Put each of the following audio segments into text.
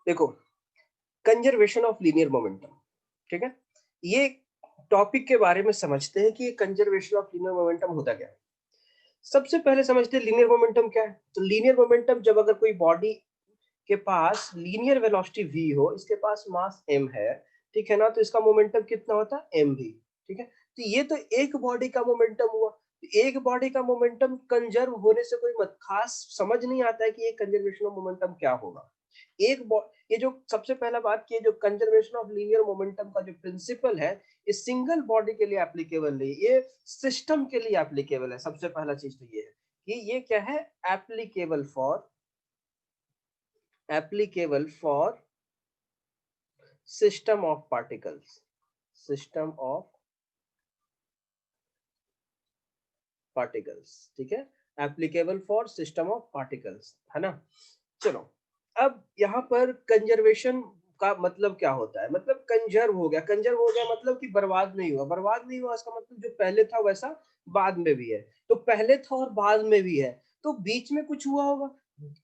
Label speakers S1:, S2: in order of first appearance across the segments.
S1: देखो, conservation of linear momentum, ठीक है, ये टॉपिक के बारे में समझते हैं कि ये कंजर्वेशन ऑफ लीनियर मोमेंटम होता क्या है। सबसे पहले समझते हैं लीनियर मोमेंटम क्या है। तो लीनियर मोमेंटम, जब अगर कोई बॉडी के पास लीनियर वेलोसिटी v हो, इसके पास मास m है, ठीक है ना, तो इसका मोमेंटम कितना होता है, m भी, ठीक है। तो ये तो एक बॉडी का मोमेंटम हुआ। तो एक बॉडी का मोमेंटम कंजर्व होने से कोई मत खास समझ नहीं आता है कि ये कंजर्वेशन ऑफ मोमेंटम क्या होगा। ये जो सबसे पहला बात की, जो कंजर्वेशन ऑफ लीनियर मोमेंटम का जो प्रिंसिपल है, ये सिंगल बॉडी के लिए एप्लीकेबल नहीं, ये सिस्टम के लिए एप्लीकेबल है। सबसे पहला चीज तो ये है कि ये क्या है, applicable for system of particles, system of particles, ठीक है, applicable for system of particles, है ना। चलो, अब यहाँ पर कंजर्वेशन का मतलब क्या होता है, मतलब कंजर्व हो गया, कंजर्व हो गया मतलब कि बर्बाद नहीं हुआ, बर्बाद नहीं हुआ इसका मतलब जो पहले था वैसा बाद में भी है। तो पहले था और बाद में भी है, तो बीच में कुछ हुआ होगा,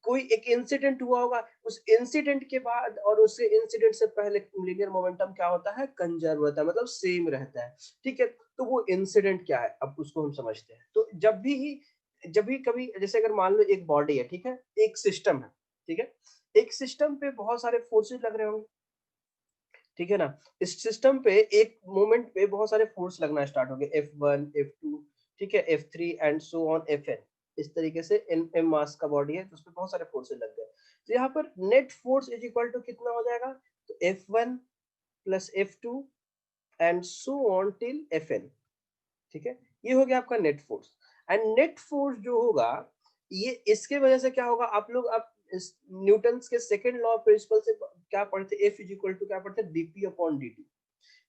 S1: कोई एक इंसिडेंट हुआ होगा, उस इंसिडेंट के बाद और उस इंसिडेंट से पहले लीनियर मोमेंटम क्या होता है, कंजर्व होता है, मतलब सेम रहता है, ठीक है। तो वो इंसिडेंट क्या है, अब उसको हम समझते हैं। तो जब भी कभी, जैसे अगर मान लो एक बॉडी है, ठीक है, एक सिस्टम है, ठीक है, एक सिस्टम पे बहुत सारे फोर्सेस लग रहे होंगे, ठीक है ना। इस सिस्टम पे एक मोमेंट पे बहुत सारे फोर्स लगना स्टार्ट हो गए, F1 F2, ठीक है, F3 and so on Fn। इस तरीके से m मास का बॉडी है तो उसपे बहुत सारे फोर्सेस लग गए। तो यहाँ पर net force is equal to कितना हो जाएगा, तो F1 plus F2 and so on till Fn, ठीक है। ये हो गया आपका net force. And net force जो होगा, ये इसके वजह से क्या होगा, आप लोग अब इस न्यूटन के सेकंड लॉ ऑफ प्रिंसिपल से क्या पढ़ते, एफ इज इक्वल टू क्या पढ़ते, डीपी अपॉन dt,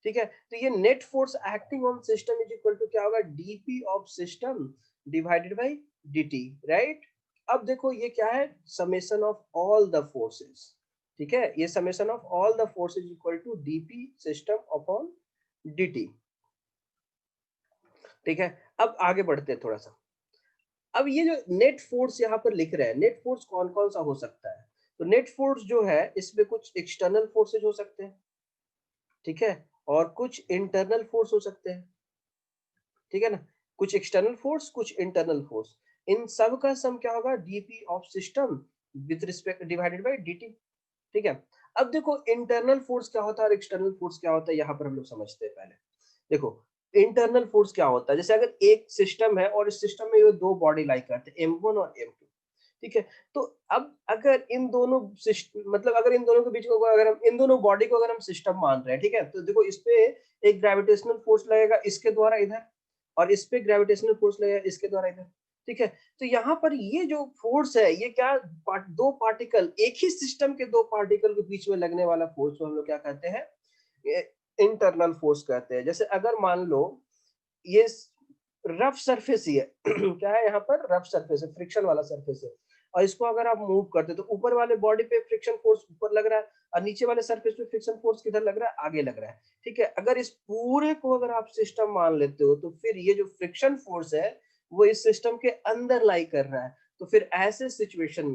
S1: ठीक है। तो ये net force acting on system is equal to क्या होगा, DP of system divided by dt, right. अब देखो ये क्या है, summation of all the forces, ठीक है, ये summation of all the forces equal to DP system upon dt, ठीक है। अब आगे बढ़ते हैं थोड़ा सा। अब ये जो नेट फोर्स यहाँ पर लिख रहे हैं, नेट फोर्स कौन कौन सा हो सकता है। तो नेट फोर्स जो है, इसमें कुछ एक्सटर्नल फोर्सेज हो सकते हैं, ठीक है, और कुछ इंटरनल फोर्स हो सकते हैं, ठीक है ना। कुछ एक्सटर्नल फोर्स, कुछ इंटरनल फोर्स, इन सब का सम क्या होगा, DP of system with respect divided by dt, ठीक है। अब देखो इंटरनल फोर्स क्या होता है और एक्सटर्नल फोर्स क्या होता है, यहाँ पर हम लोग समझते हैं पहले। देखो, इंटरनल फोर्स क्या होता है, जैसे अगर एक सिस्टम है और इस सिस्टम में ये दो बॉडी लाई करते हैं, M1 और M2, ठीक है। तो अब अगर इन दोनों मतलब अगर इन दोनों के बीच को, अगर हम इन दोनों बॉडी को अगर हम सिस्टम मान रहे हैं, ठीक है, तो देखो इस पे एक ग्रेविटेशनल फोर्स लगेगा इसके द्वारा इधर, और इस पे ग्रेविटेशनल फोर्स लगेगा इसके द्वारा इधर, ठीक है। तो यहाँ पर ये जो फोर्स है, ये क्या, दो पार्टिकल, एक ही सिस्टम के दो पार्टिकल के बीच में लगने वाला फोर्स को हम लोग क्या कहते हैं, इंटरनल फोर्स कहते हैं। जैसे अगर मान लो ये रफ सरफेस ही है क्या है, यहाँ पर रफ सरफेस है, फ्रिक्शन वाला सरफेस है, और इसको अगर आप मूव करते तो ऊपर वाले बॉडी पे फ्रिक्शन फोर्स ऊपर लग रहा है, और नीचे वाले सरफेस पे फ्रिक्शन फोर्स किधर लग रहा है, आगे लग रहा है, ठीक है। अगर इस पूरे को अगर आप सिस्टम मान लेते हो, तो फिर ये जो फ्रिक्शन फोर्स है वो इस सिस्टम के अंदर लाई कर रहा है। तो फिर ऐसे सिचुएशन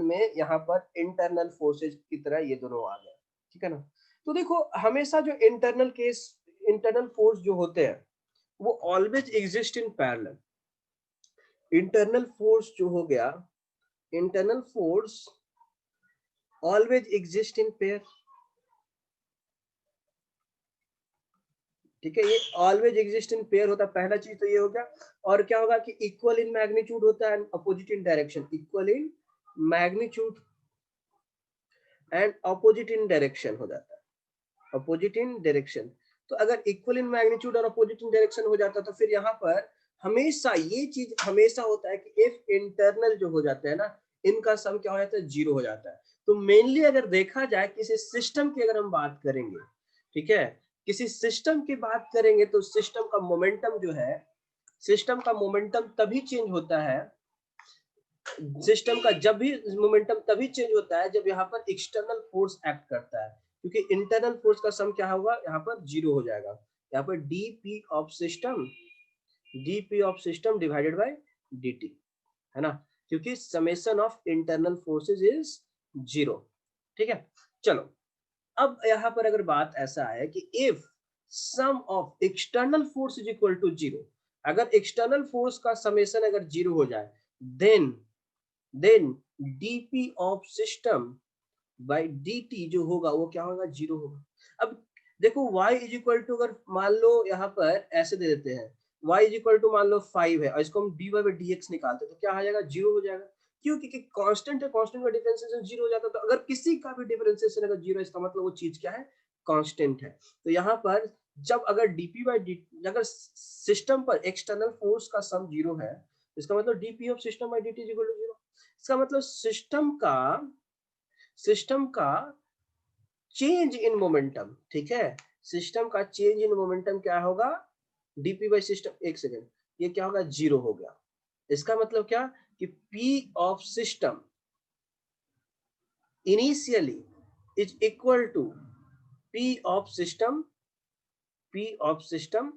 S1: में यहाँ पर इंटरनल फोर्सेज की तरह ये दोनों आ गए, ठीक है ना। तो देखो, हमेशा जो इंटरनल फोर्स जो होते हैं, वो always exist in parallel. Internal force जो हो गया, internal force always exist in pair, ठीक है, ये ऑलवेज एग्जिस्ट इन पेयर होता है, पहला चीज तो ये हो गया। और क्या होगा कि इक्वल इन मैग्नीट्यूड होता है and opposite in direction, equal in magnitude and opposite in direction हो जाता है, अपोजिट इन डायरेक्शन। तो अगर इक्वल इन मैग्नीट्यूड और अपोजिट इन डायरेक्शन हो जाता है, तो फिर यहाँ पर हमेशा ये चीज हमेशा होता है कि इफ इंटरनल जो हो जाते हैं ना, इनका सम क्या हो जाता है, जीरो हो जाता है। तो मेनली अगर देखा जाए किसी सिस्टम की अगर हम बात करेंगे, ठीक है, किसी सिस्टम की बात करेंगे, तो सिस्टम का मोमेंटम जो है, सिस्टम का मोमेंटम तभी चेंज होता है, सिस्टम का जब भी मोमेंटम तभी चेंज होता है जब यहाँ पर एक्सटर्नल फोर्स एक्ट करता है, क्योंकि इंटरनल फोर्स का सम क्या होगा, यहाँ पर जीरो हो जाएगा। यहाँ पर DP of system divided by dt, है ना, क्योंकि summation of internal forces is zero. ठीक है, चलो अब यहाँ पर अगर बात ऐसा है कि if sum of external force is equal to zero, अगर एक्सटर्नल फोर्स का समेशन अगर जीरो हो जाए, then then DP of system by dt जो होगा वो क्या होगा, जीरो होगा। अब देखो y इज इक्वल टू, अगर मान लो यहाँ पर ऐसे दे देते हैं, y इज इक्वल टू मान लो 5 है और इसको हम dy बाई dx निकालते हैं तो क्या आ जाएगा, जीरो हो जाएगा। क्यों? क्योंकि कांस्टेंट है, कांस्टेंट का डिफरेंशिएशन जीरो हो जाता है। तो अगर किसी का भी डिफरेंशिएशन अगर जीरो है, इसका मतलब वो चीज क्या है, कांस्टेंट है। तो यहाँ पर जब अगर dp बाई dt, अगर सिस्टम पर एक्सटर्नल फोर्स का सम जीरो है, इसका मतलब dp of system by dt is equal to zero. इसका मतलब सिस्टम का चेंज इन मोमेंटम, ठीक है, सिस्टम का चेंज इन मोमेंटम क्या होगा, डीपी बाई सिस्टम, एक सेकेंड, ये क्या होगा, जीरो हो गया। इसका मतलब क्या कि P of system initially is equal to P of system, P of system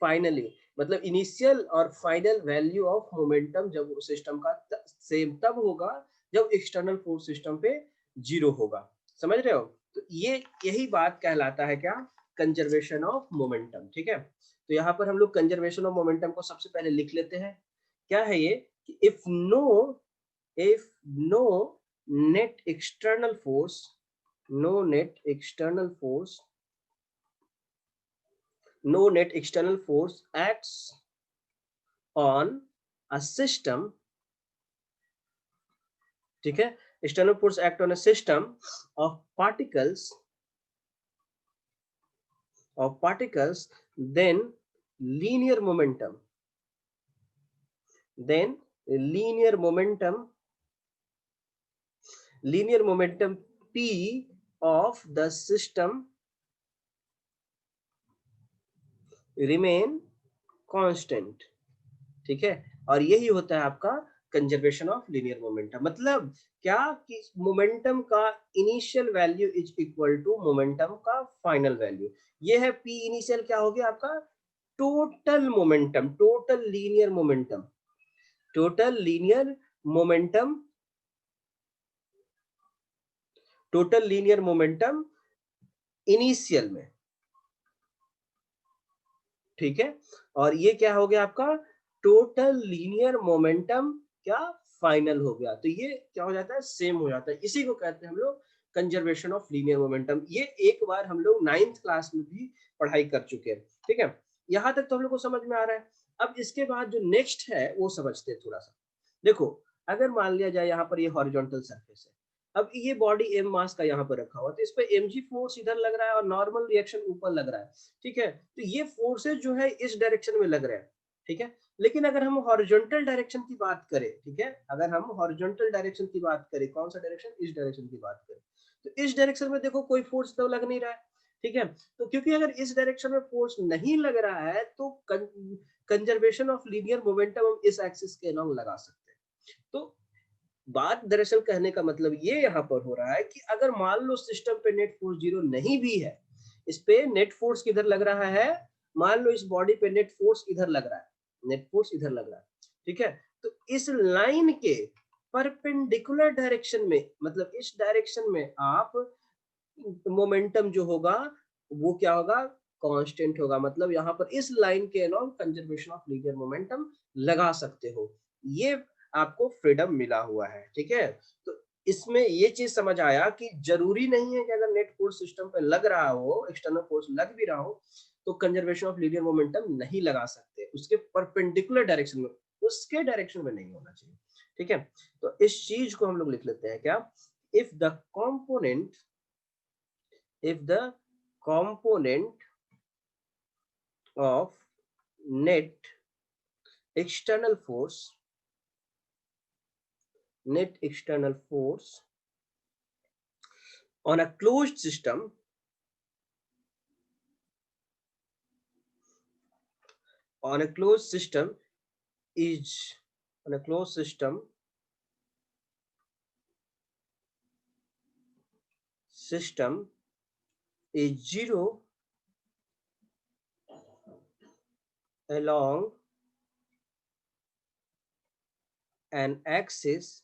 S1: finally, मतलब इनिशियल और फाइनल वैल्यू ऑफ मोमेंटम जब सिस्टम का सेम तब होगा जब एक्सटर्नल फोर्स सिस्टम पे जीरो होगा। समझ रहे हो? तो ये यही बात कहलाता है क्या, कंजर्वेशन ऑफ मोमेंटम। ठीक है, तो यहाँ पर हम लोग कंजर्वेशन ऑफ मोमेंटम को सबसे पहले लिख लेते हैं। क्या है ये कि if no net external force, no net external force, no net external force acts on a system, ठीक है, external force act on a system of particles, then linear momentum, then linear momentum p of the system remain constant। ठीक है, और यही होता है आपका conservation of linear momentum. मतलब क्या कि मोमेंटम का initial value is equal to momentum का फाइनल वैल्यू। ये है पी इनिशियल, क्या हो गया आपका, total momentum, momentum total linear momentum initial में। ठीक है, और ये क्या हो गया आपका, टोटल लीनियर मोमेंटम क्या, फाइनल हो गया। तो ये क्या हो जाता है, सेम हो जाता है। इसी को कहते हैं हम लोग कंजर्वेशन ऑफ लीनियर मोमेंटम। ये एक बार हम लोग 9th क्लास में भी पढ़ाई कर चुके हैं। ठीक है, यहां तक तो हम लोग को समझ में आ रहा है। अब इसके बाद जो नेक्स्ट है वो समझते हैं थोड़ा सा। देखो, अगर मान लिया जाए यहाँ पर ये हॉरिजॉन्टल सरफेस है, अब ये बॉडी एम मास का यहाँ पर रखा हुआ, तो इस पे mg फोर्स इधर लग रहा है और नॉर्मल रिएक्शन ऊपर लग रहा है। ठीक है, तो ये फोर्सेस जो है इस डायरेक्शन में लग रहे हैं। ठीक है, लेकिन अगर हम हॉरिजॉन्टल डायरेक्शन की बात करें, ठीक है, अगर हम हॉरिजॉन्टल डायरेक्शन की बात करें, कौन सा डायरेक्शन, इस डायरेक्शन की बात करें, तो इस डायरेक्शन में देखो कोई फोर्स तो लग नहीं रहा है। ठीक है, तो क्योंकि अगर इस डायरेक्शन में फोर्स नहीं लग रहा है तो कंजर्वेशन ऑफ लीनियर मोमेंटम हम इस एक्सिस के अलोंग लगा सकते हैं। तो बात दरअसल कहने का मतलब ये यहाँ पर हो रहा है कि अगर मान लो सिस्टम पे नेट फोर्स जीरो नहीं भी है, इस पे नेट फोर्स किधर लग रहा है, मान लो इस बॉडी पे नेट फोर्स इधर लग रहा है, नेट फोर्स इधर लग रहा है। ठीक है, तो इस लाइन के परपेंडिकुलर डायरेक्शन में, मतलब इस डायरेक्शन में आप मोमेंटम जो होगा वो क्या होगा, कांस्टेंट होगा। मतलब यहाँ पर इस लाइन के along conservation of linear momentum लगा सकते हो, ये आपको फ्रीडम मिला हुआ है। ठीक है, तो इसमें ये चीज समझ आया कि जरूरी नहीं है कि अगर नेट फोर्स सिस्टम पे लग रहा हो, एक्सटर्नल फोर्स लग भी रहा हो, तो कंजर्वेशन ऑफ लीनियर मोमेंटम नहीं लगा सकते, उसके परपेंडिकुलर डायरेक्शन में, उसके डायरेक्शन में नहीं होना चाहिए। ठीक है, तो इस चीज को हम लोग लिख लेते हैं क्या, if the component, if the component of net external force, net external force on a closed system, on a closed system is, on a closed system is zero along an axis,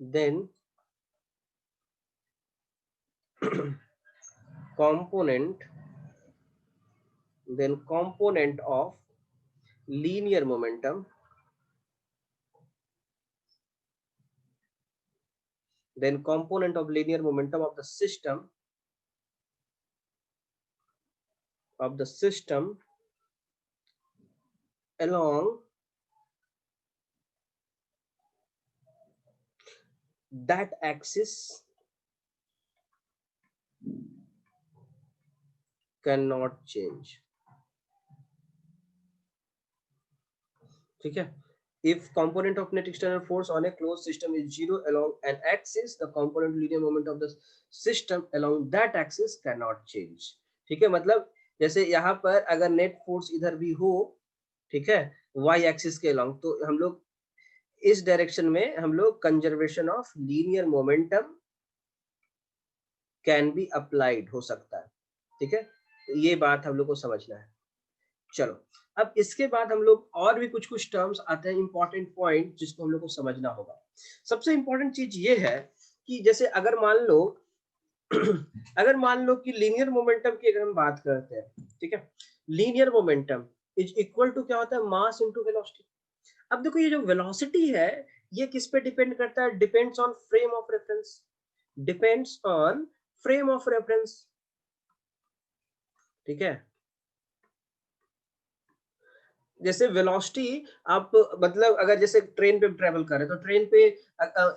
S1: then component, then component of linear momentum, then component of linear momentum of the system along that axis cannot change. ठीक है? If component of net external force on a closed system is zero along an axis, the component linear moment of the system along that axis cannot change. ठीक है? मतलब जैसे यहाँ पर अगर net force इधर भी हो, ठीक है, y एक्सिस के अलॉन्ग, तो हम लोग इस डायरेक्शन में हम लोग conservation of linear momentum can be applied हो सकता है. ठीक है, तो ये बात हम लोग को समझना है. चलो, अब इसके बाद हम लोग और भी कुछ कुछ टर्म्स आते हैं, इंपॉर्टेंट पॉइंट जिसको हम लोग को समझना होगा. सबसे इंपॉर्टेंट चीज ये है कि जैसे अगर मान लो अगर मान लो कि लीनियर मोमेंटम की अगर हम बात करते हैं, ठीक है, linear momentum is equal to क्या होता है, मास इनटू वेलोसिटी. अब देखो ये जो वेलोसिटी है ये किस पे डिपेंड करता है, depends on frame of reference, depends on frame of reference. ठीक है, जैसे वेलोसिटी आप मतलब अगर जैसे ट्रेन पे ट्रेवल कर रहे हैं तो ट्रेन पे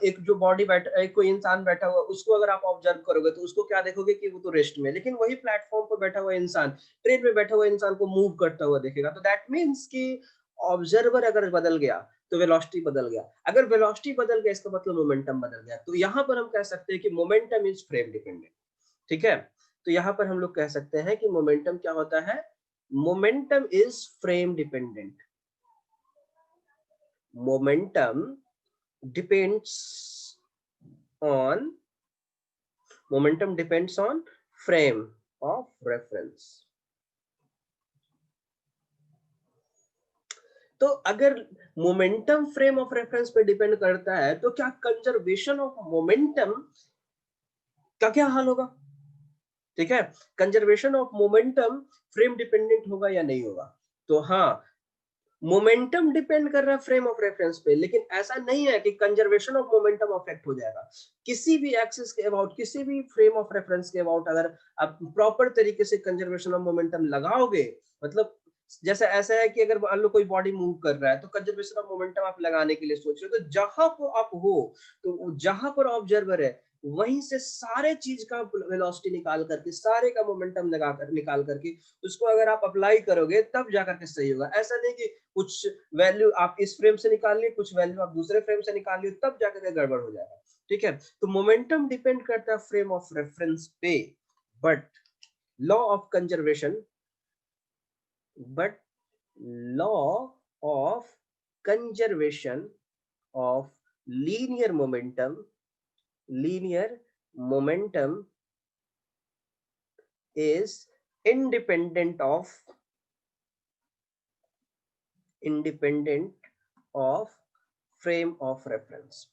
S1: एक जो बॉडी बैठा, एक कोई इंसान बैठा हुआ, उसको अगर आप ऑब्जर्व करोगे तो उसको क्या देखोगे कि वो तो रेस्ट में, लेकिन वही प्लेटफॉर्म पर बैठा हुआ इंसान ट्रेन पे बैठा हुआ इंसान को मूव करता हुआ देखेगा. तो दैट मीन्स कि ऑब्जर्वर अगर बदल गया तो वेलोसिटी बदल गया, अगर वेलोसिटी बदल गया इसका मतलब मोमेंटम बदल गया. तो यहाँ पर हम कह सकते हैं कि मोमेंटम इज फ्रेम डिपेंडेंट. ठीक है, तो यहाँ पर हम लोग कह सकते हैं कि मोमेंटम क्या होता है, momentum is frame dependent. Momentum depends on frame of reference. तो अगर मोमेंटम फ्रेम ऑफ रेफरेंस पे डिपेंड करता है तो क्या कंजर्वेशन ऑफ मोमेंटम का क्या हाल होगा. ठीक है, conservation of momentum frame dependent होगा या नहीं होगा. तो हाँ, मोमेंटम डिपेंड कर रहा है फ्रेम ऑफ रेफरेंस पे, लेकिन ऐसा नहीं है कि कंजर्वेशन ऑफ मोमेंटम अफेक्ट हो जाएगा. किसी भी एक्सिस के अबाउट, किसी भी फ्रेम ऑफ रेफरेंस के अबाउट अगर आप प्रॉपर तरीके से कंजर्वेशन ऑफ मोमेंटम लगाओगे, मतलब जैसे ऐसा है कि अगर मान लो कोई बॉडी मूव कर रहा है तो कंजर्वेशन ऑफ मोमेंटम आप लगाने के लिए सोच रहे हो, तो जहां पर आप हो, तो जहां पर ऑब्जर्वर है वहीं से सारे चीज का वेलोसिटी निकाल करके, सारे का मोमेंटम लगाकर निकाल करके उसको अगर आप अप्लाई करोगे तब जाकर के सही होगा. ऐसा नहीं कि कुछ वैल्यू आप इस फ्रेम से निकाल लिए, कुछ वैल्यू आप दूसरे फ्रेम से निकाल लिए, तब जाकर के गड़बड़ हो जाएगा. ठीक है, तो मोमेंटम डिपेंड करता है फ्रेम ऑफ रेफरेंस पे, but law of conservation but law of conservation of linear momentum is independent of frame of reference.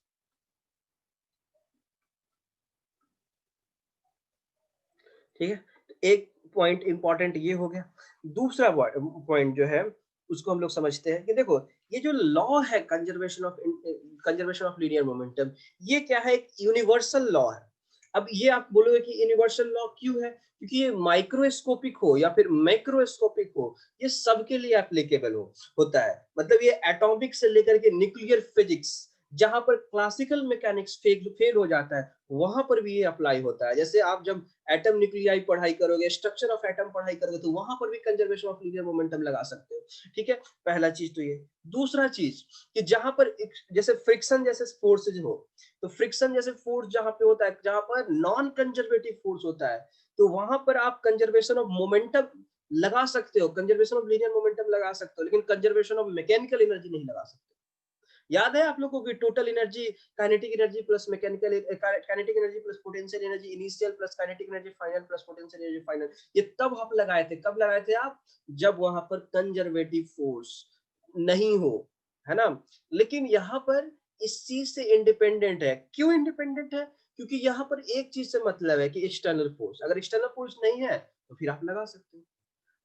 S1: ठीक है, एक पॉइंट इंपॉर्टेंट ये हो गया. दूसरा पॉइंट जो है उसको हम लोग समझते हैं कि देखो ये जो लॉ है कंजर्वेशन ऑफ लीनियर मोमेंटम, ये क्या है, एक यूनिवर्सल लॉ है. अब ये आप बोलोगे कि यूनिवर्सल लॉ क्यों है, क्योंकि ये माइक्रोस्कोपिक हो या फिर मैक्रोस्कोपिक हो, ये सबके लिए एप्लीकेबल होता है. मतलब ये एटॉमिक से लेकर के न्यूक्लियर फिजिक्स, जहां पर क्लासिकल मैकेनिक्स फेल हो जाता है वहां पर भी ये अप्लाई होता है. जैसे आप जब एटम न्यूक्लियाई पढ़ाई करोगे, स्ट्रक्चर ऑफ एटम पढ़ाई करोगे, तो वहां पर भी कंजर्वेशन ऑफ लीनियर मोमेंटम लगा सकते हो. ठीक है, पहला चीज तो ये. दूसरा चीज कि जहां पर जैसे फ्रिक्शन जैसे फोर्सेज हो, तो फ्रिक्शन जैसे फोर्स जहां पे होता है, जहां पर नॉन कंजर्वेटिव फोर्स होता है, तो वहां पर आप कंजर्वेशन ऑफ मोमेंटम लगा सकते हो, कंजर्वेशन ऑफ लीनियर मोमेंटम लगा सकते हो, लेकिन कंजर्वेशन ऑफ मैकेनिकल एनर्जी नहीं लगा सकते. याद है आप लोगों को कि total energy, kinetic energy plus mechanical, kinetic energy plus potential energy initial plus kinetic energy final plus potential energy final, ये तब आप लगाए थे. कब लगाए थे आप, जब वहां पर कंजर्वेटिव फोर्स नहीं हो, है ना. लेकिन यहाँ पर इस चीज से इंडिपेंडेंट है. क्यों इंडिपेंडेंट है, क्योंकि यहाँ पर एक चीज से मतलब है कि एक्सटर्नल फोर्स, अगर एक्सटर्नल फोर्स नहीं है तो फिर आप लगा सकते हो।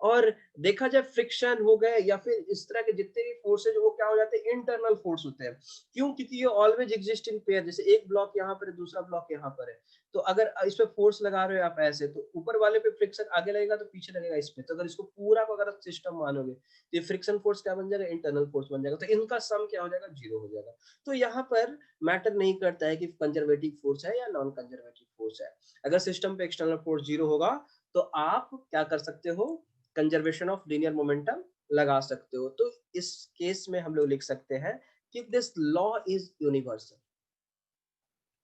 S1: और देखा जाए फ्रिक्शन हो गए या फिर इस तरह के जितने भी फोर्सेज वो क्या हो जाते हैं, इंटरनल फोर्स होते हैं। क्यों? क्योंकि ये ऑलवेज एग्जिस्ट इन पेयर, जैसे एक ब्लॉक यहाँ पर है, दूसरा ब्लॉक यहाँ पर है, तो अगर इस पे फोर्स लगा रहे हो आप ऐसे, तो ऊपर वाले पे फ्रिक्शन आगे लगेगा तो पीछे लगेगा इस पे, तो अगर इसको पूरा को अगर सिस्टम मानोगे तो ये फ्रिक्शन फोर्स क्या बन जाएगा, इंटरनल फोर्स बन जाएगा, तो इनका सम क्या हो जाएगा, जीरो हो जाएगा। तो यहाँ पर मैटर नहीं करता है कि कंजर्वेटिव फोर्स है या नॉन कंजर्वेटिव फोर्स है, अगर सिस्टम पे एक्सटर्नल फोर्स जीरो होगा तो आप क्या कर सकते हो, कंजर्वेशन ऑफ लीनियर मोमेंटम लगा सकते हो। तो इस केस में हम लोग लिख सकते हैं कि this law is universal,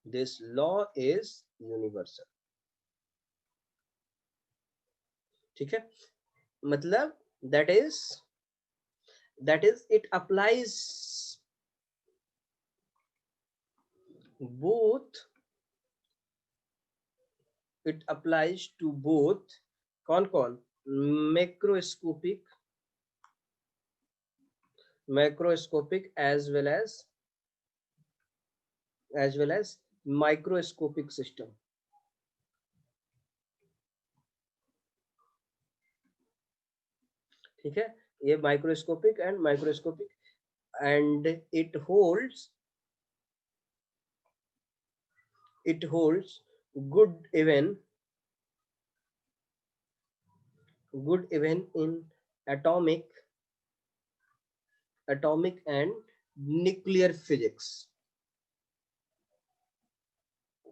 S1: this law is universal. ठीक है, मतलब that is it applies both, it applies to both, कौन कौन, macroscopic, macroscopic as well as microscopic system। ठीक है, ये microscopic and microscopic, and it holds good even in atomic and nuclear physics।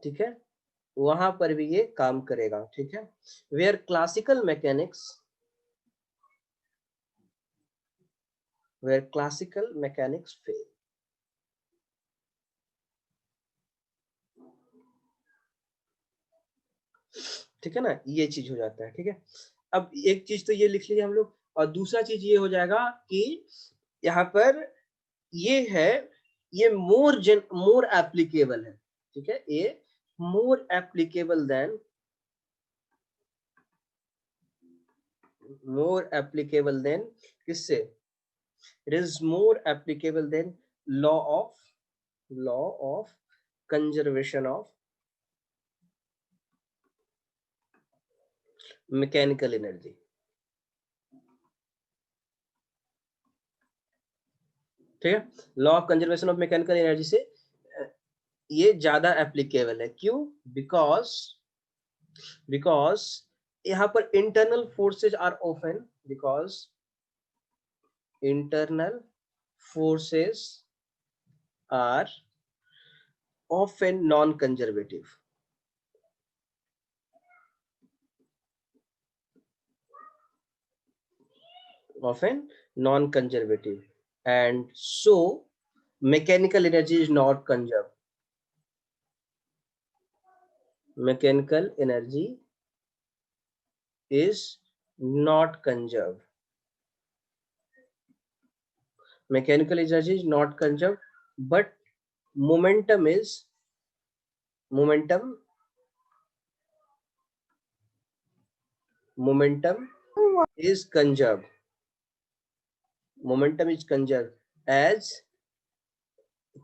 S1: ठीक है, वहां पर भी ये काम करेगा। ठीक है, where classical mechanics fail। ठीक है ना, ये चीज हो जाता है। ठीक है, अब एक चीज तो ये लिख लीजिए हम लोग, और दूसरा चीज ये हो जाएगा कि यहाँ पर ये है, ये मोर एप्लीकेबल है। ठीक है, ये मोर एप्लीकेबल देन किससे, it is more applicable than law of conservation of mechanical energy. ठीक है, law of conservation of mechanical energy से ये ज्यादा एप्लीकेबल है। क्यों? बिकॉज यहाँ पर internal forces are often, because internal forces are often non-conservative, and so mechanical energy is not conserved, mechanical energy is not conserved, mechanical energy is not conserved, but momentum is conserved, momentum is conserved as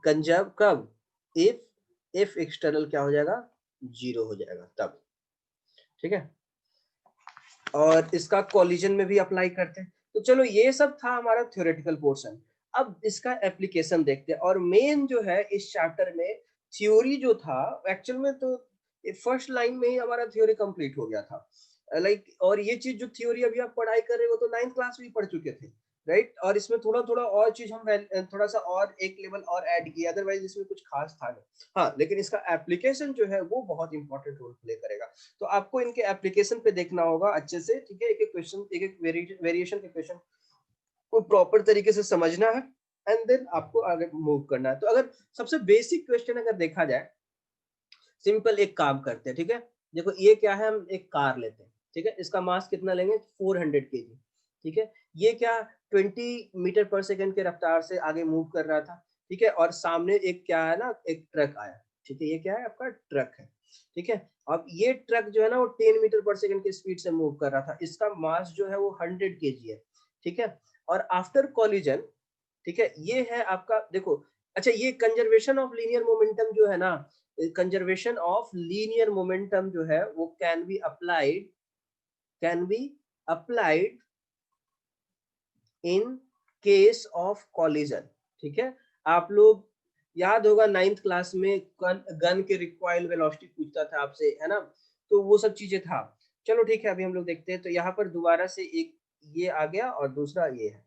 S1: conserve कब, if external क्या हो जाएगा, zero हो जाएगा तब। ठीक है, और इसका कॉलिजन में भी अप्लाई करते हैं। तो चलो ये सब था हमारा थ्योरेटिकल पोर्शन, अब इसका एप्लीकेशन देखते हैं। और मेन जो है इस चैप्टर में थ्योरी जो था, एक्चुअल में तो फर्स्ट लाइन में ही हमारा थ्योरी कंप्लीट हो गया था, और ये चीज जो थ्योरी अभी आप पढ़ाई कर रहे हो तो 9th क्लास में पढ़ चुके थे, राइट। और इसमें थोड़ा थोड़ा और चीज हम थोड़ा सा और एक लेवल और ऐड किया, अदरवाइज इसमें कुछ खास था नहीं। हाँ, लेकिन इसका एप्लीकेशन जो है वो बहुत इंपॉर्टेंट रोल प्ले करेगा, तो आपको इनके एप्लीकेशन पे देखना होगा अच्छे से। ठीक है, एक एक क्वेश्चन, एक एक वेरिएशन के क्वेश्चन को प्रॉपर तरीके से समझना है, एंड देन आपको आगे मूव करना है। तो अगर सबसे बेसिक क्वेश्चन अगर देखा जाए, सिंपल एक काम करते हैं। ठीक है, देखो ये क्या है, हम एक कार लेते हैं। ठीक है, इसका मास कितना लेंगे, 400 kg। ठीक है, ये क्या 20 मीटर पर सेकंड के रफ्तार से आगे मूव कर रहा था। ठीक है, और सामने एक क्या है ना, एक ट्रक आया। ठीक है, ये क्या है, आपका ट्रक है। ठीक है, अब ये ट्रक जो है ना वो 10 मीटर पर सेकंड की स्पीड से मूव कर रहा था, इसका मास जो है वो 100 kg है। ठीक है, और आफ्टर कॉलिजन, ठीक है, ये है आपका, देखो, अच्छा, ये कंजर्वेशन ऑफ लीनियर मोमेंटम जो है ना, कंजर्वेशन ऑफ लीनियर मोमेंटम जो है वो can be applied in case of collision. ठीक है, आप लोग याद होगा 9th क्लास में गन के रिकॉइल वेलोसिटी पूछता था आपसे, है ना, तो वो सब चीजें था। चलो ठीक है, अभी हम लोग देखते हैं। तो यहाँ पर दोबारा से एक ये आ गया और दूसरा ये है।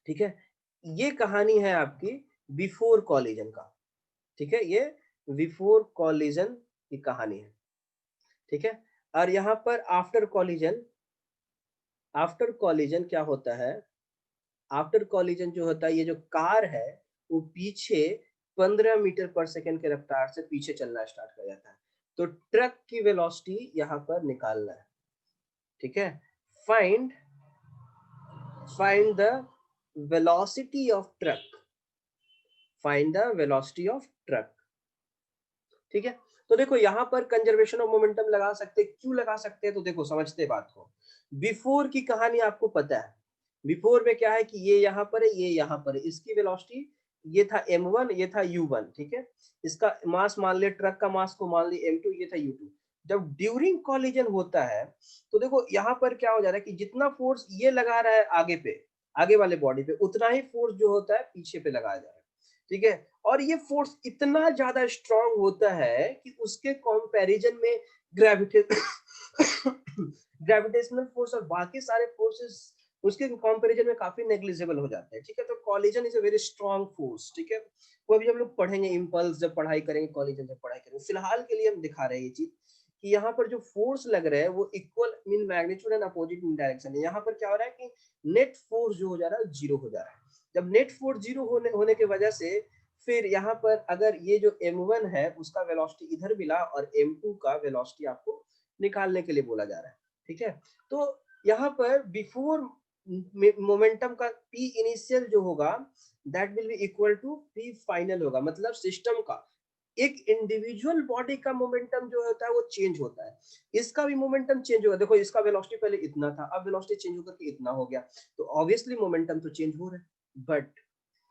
S1: ठीक है, ये कहानी है आपकी बिफोर कॉलिजन का। ठीक है, ये बिफोर कॉलिजन की कहानी है। ठीक है, और यहाँ पर आफ्टर कॉलिजन क्या होता है? आफ्टर कॉलिजन जो होता है, ये जो कार है वो पीछे 15 मीटर पर सेकंड के रफ्तार से पीछे चलना स्टार्ट कर जाता है। तो ट्रक की वेलोसिटी यहाँ पर निकालना है। ठीक है, find the velocity of truck, find the velocity of truck. ठीक है, तो देखो यहाँ पर कंजर्वेशन ऑफ मोमेंटम लगा सकते हैं। क्यों लगा सकते हैं? तो देखो समझते बात को। बिफोर की कहानी आपको पता है। बिफोर में क्या है कि ये यहाँ पर है, ये यहाँ पर है। इसकी वेलोसिटी ये था m1, ये था u1। ठीक है, इसका मास मान लिया, ट्रक का मास को मान लिया m2, ये था u2। जब ड्यूरिंग कॉलिजन होता है तो देखो यहाँ पर क्या हो जा रहा है कि जितना फोर्स ये लगा रहा है आगे पे, आगे वाले बॉडी पे, उतना ही फोर्स जो होता है पीछे पे लगाया जा रहा है। ठीक है, और ये फोर्स इतना ज्यादा स्ट्रांग होता है कि उसके कंपैरिजन में ग्रेविटेशनल फोर्स और बाकी सारे फोर्सेस उसके कंपैरिजन में काफी नेग्लिजिबल हो जाते हैं। ठीक है, तो collision is a very strong force. ठीक है, वो अभी हम लोग पढ़ेंगे, इम्पल्स जब पढ़ाई करेंगे, कॉलिजन जब पढ़ाई करेंगे। फिलहाल के लिए हम दिखा रहे हैं ये चीज कि यहाँ पर जो फोर्स लग रहा है वो equal in magnitude and opposite in direction है। यहाँ पर क्या हो रहा है कि नेट फोर्स जो हो जा रहा है जीरो हो जा रहा है। जब नेट फोर्स जीरो होने की वजह से फिर यहाँ पर अगर ये जो m1 है उसका वेलोसिटी इधर मिला और m2 का वेलोसिटी आपको निकालने के लिए बोला जा रहा है। ठीक है, तो यहाँ पर बिफोर मोमेंटम का p इनिशियल जो होगा that will be equal to p final होगा। मतलब सिस्टम का एक इंडिविजुअल बॉडी का मोमेंटम जो होता है वो चेंज होता है, इसका भी मोमेंटम चेंज होगा। देखो इसका वेलोसिटी पहले इतना था, अब वेलोसिटी चेंज होकर के इतना हो गया, तो ऑब्वियसली मोमेंटम तो चेंज हो रहा है। बट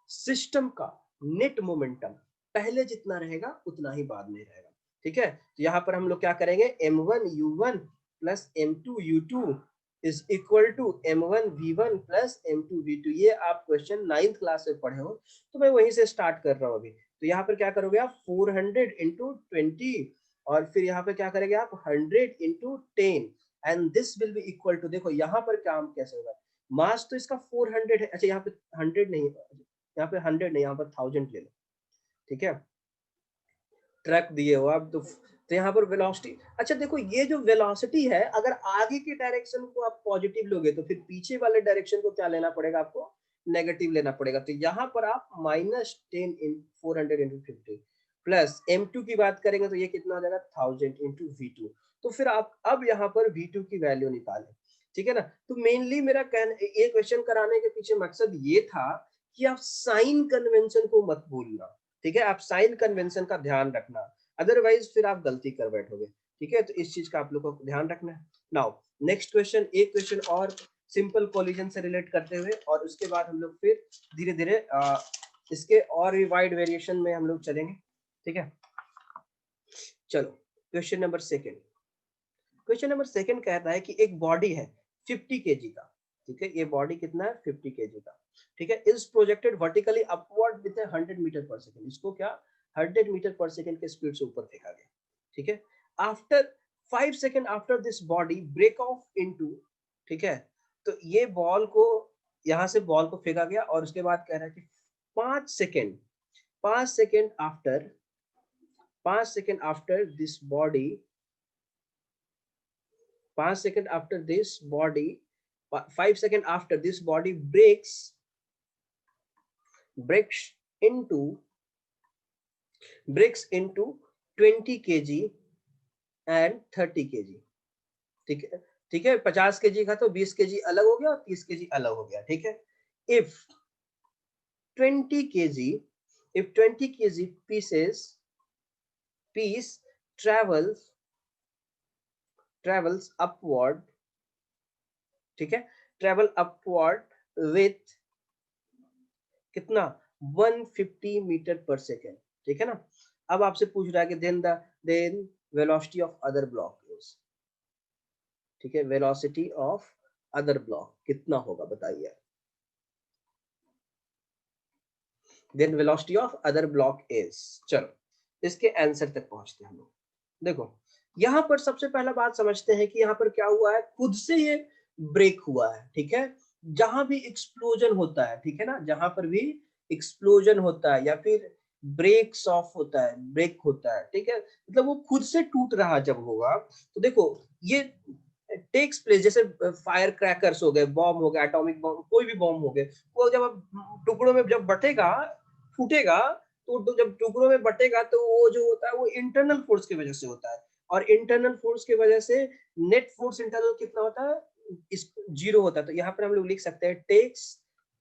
S1: सिस्टम का नेट मोमेंटम पहले जितना रहेगा उतना ही बाद में रहेगा। ठीक है, तो यहाँ पर हम लोग क्या करेंगे, m1 u1 plus m2 u2 is equal to m1 v1 plus m2 v2। ये आप क्वेश्चन 9th क्लास में पढ़े हो, तो मैं वहीं से स्टार्ट कर रहा हूँ अभी। तो यहाँ पर क्या करोगे आप, 400 इंटू 20 और फिर यहाँ पे क्या करेंगे आप, 100 into 10 and this will be equal to, देखो यहाँ पर काम कैसे होगा, मास तो इसका 400 है। अच्छा यहाँ पे 100 नहीं, यहाँ पे 100 नहीं, यहाँ पर 1000 ले लो। ठीक है, ट्रक दिए हो आप तो यहाँ पर वेलोसिटी, अच्छा देखो ये जो वेलोसिटी है अगर आगे के डायरेक्शन को आप पॉजिटिव लोगे तो फिर पीछे वाले डायरेक्शन को क्या लेना पड़ेगा आपको, नेगेटिव लेना पड़ेगा। तो यहाँ पर आप -10 इन 400 इंटू 50 प्लस m2 की बात करेंगे तो ये कितना हो जाएगा 1000 इंटू v2। तो फिर आप अब यहाँ पर v2 की वैल्यू निकालें। ठीक है ना, तो मेनली मेरा कहना ये क्वेश्चन कराने के पीछे मकसद ये था कि आप साइन कन्वेंशन को मत भूलना। ठीक है, आप साइन कन्वेंशन का ध्यान रखना, अदरवाइज फिर आप गलती कर बैठोगे। ठीक है, तो इस चीज का आप लोगों को ध्यान रखना है। नाउ नेक्स्ट क्वेश्चन, एक क्वेश्चन और सिंपल कोलिजन से रिलेट करते हुए और उसके बाद हम लोग फिर धीरे धीरे इसके और भी वाइड वेरिएशन में हम लोग चलेंगे। ठीक है, चलो question number second. Question number second कहता है कि एक बॉडी है 50 केजी का। ठीक है, ये बॉडी कितना है, 50 केजी का। ठीक है, is projected vertically upward with 100 metre per second. इसको क्या 100 मीटर पर सेकंड के स्पीड से ऊपर फेंका गया। ठीक है, after 5 second after this body break off into, ठीक है, तो ये बॉल को यहां से बॉल को फेंका गया और उसके बाद कह रहा है कि 5 second 5 second after 5 second after this body 5 seconds after this body 5 seconds after this body into breaks into 20 kg and 30 kg। ठीक है, ठीक है, 50 kg का तो 20 kg अलग हो गया और 30 kg अलग हो गया। ठीक है, if 20 kg if 20 kg piece travels upward, ठीक है, ट्रेवल अपवर्ड विथ कितना 150 मीटर पर सेकेंड। ठीक है ना, अब आपसे पूछ रहा है कि then velocity of other block is, ठीक है, वेलोसिटी ऑफ अदर ब्लॉक कितना होगा बताइए। Then velocity of other block is, चलो इसके आंसर तक पहुंचते हैं हम लोग। देखो यहाँ पर सबसे पहला बात समझते हैं कि यहाँ पर क्या हुआ है, खुद से ये ब्रेक हुआ है, ठीक है। जहां भी एक्सप्लोजन होता है, ठीक है ना, जहां पर भी एक्सप्लोजन होता है या फिर ब्रेक्स ऑफ होता है, ब्रेक होता है, ठीक है, मतलब वो खुद से टूट रहा जब होगा, तो देखो ये टेक्स प्लेस, जैसे फायर क्रैकर्स हो गए, बॉम्ब हो गया, एटॉमिक बॉम्ब, कोई भी बॉम्ब हो गए, वो जब टुकड़ों में जब बटेगा, फूटेगा, तो जब टुकड़ों में बटेगा तो वो जो होता है वो इंटरनल फोर्स की वजह से होता है, और इंटरनल फोर्स की वजह से नेट फोर्स इंटरनल कितना होता है, इस जीरो होता है। तो यहाँ पर हम लोग लिख सकते हैं takes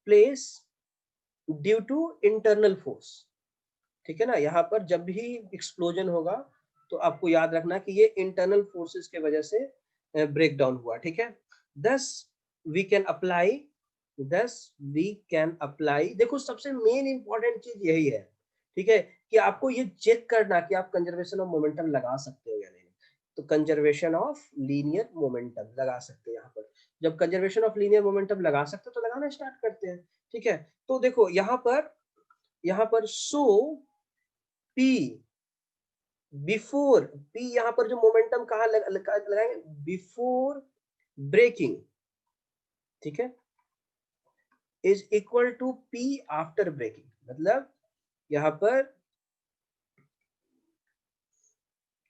S1: place due to internal force, ठीक है ना। यहाँ पर जब भी एक्सप्लोजन होगा तो आपको याद रखना कि ये इंटरनल फोर्सेस के वजह से ब्रेक डाउन हुआ, ठीक है। दस वी कैन अप्लाई, दस वी कैन अप्लाई, देखो सबसे मेन इंपॉर्टेंट चीज यही है, ठीक है, कि आपको ये चेक करना कि आप कंजर्वेशन ऑफ मोमेंटम लगा सकते हो या नहीं। तो कंजर्वेशन ऑफ लीनियर मोमेंटम लगा सकते हैं यहाँ पर। जब कंजर्वेशन ऑफ लीनियर मोमेंटम लगा सकते हो तो लगाना स्टार्ट करते हैं, ठीक है। तो देखो यहाँ पर सो पी बिफोर, पी यहाँ पर जो मोमेंटम कहाँ लगाएंगे, बिफोर ब्रेकिंग, ठीक है, is equal to P after breaking, मतलब यहाँ पर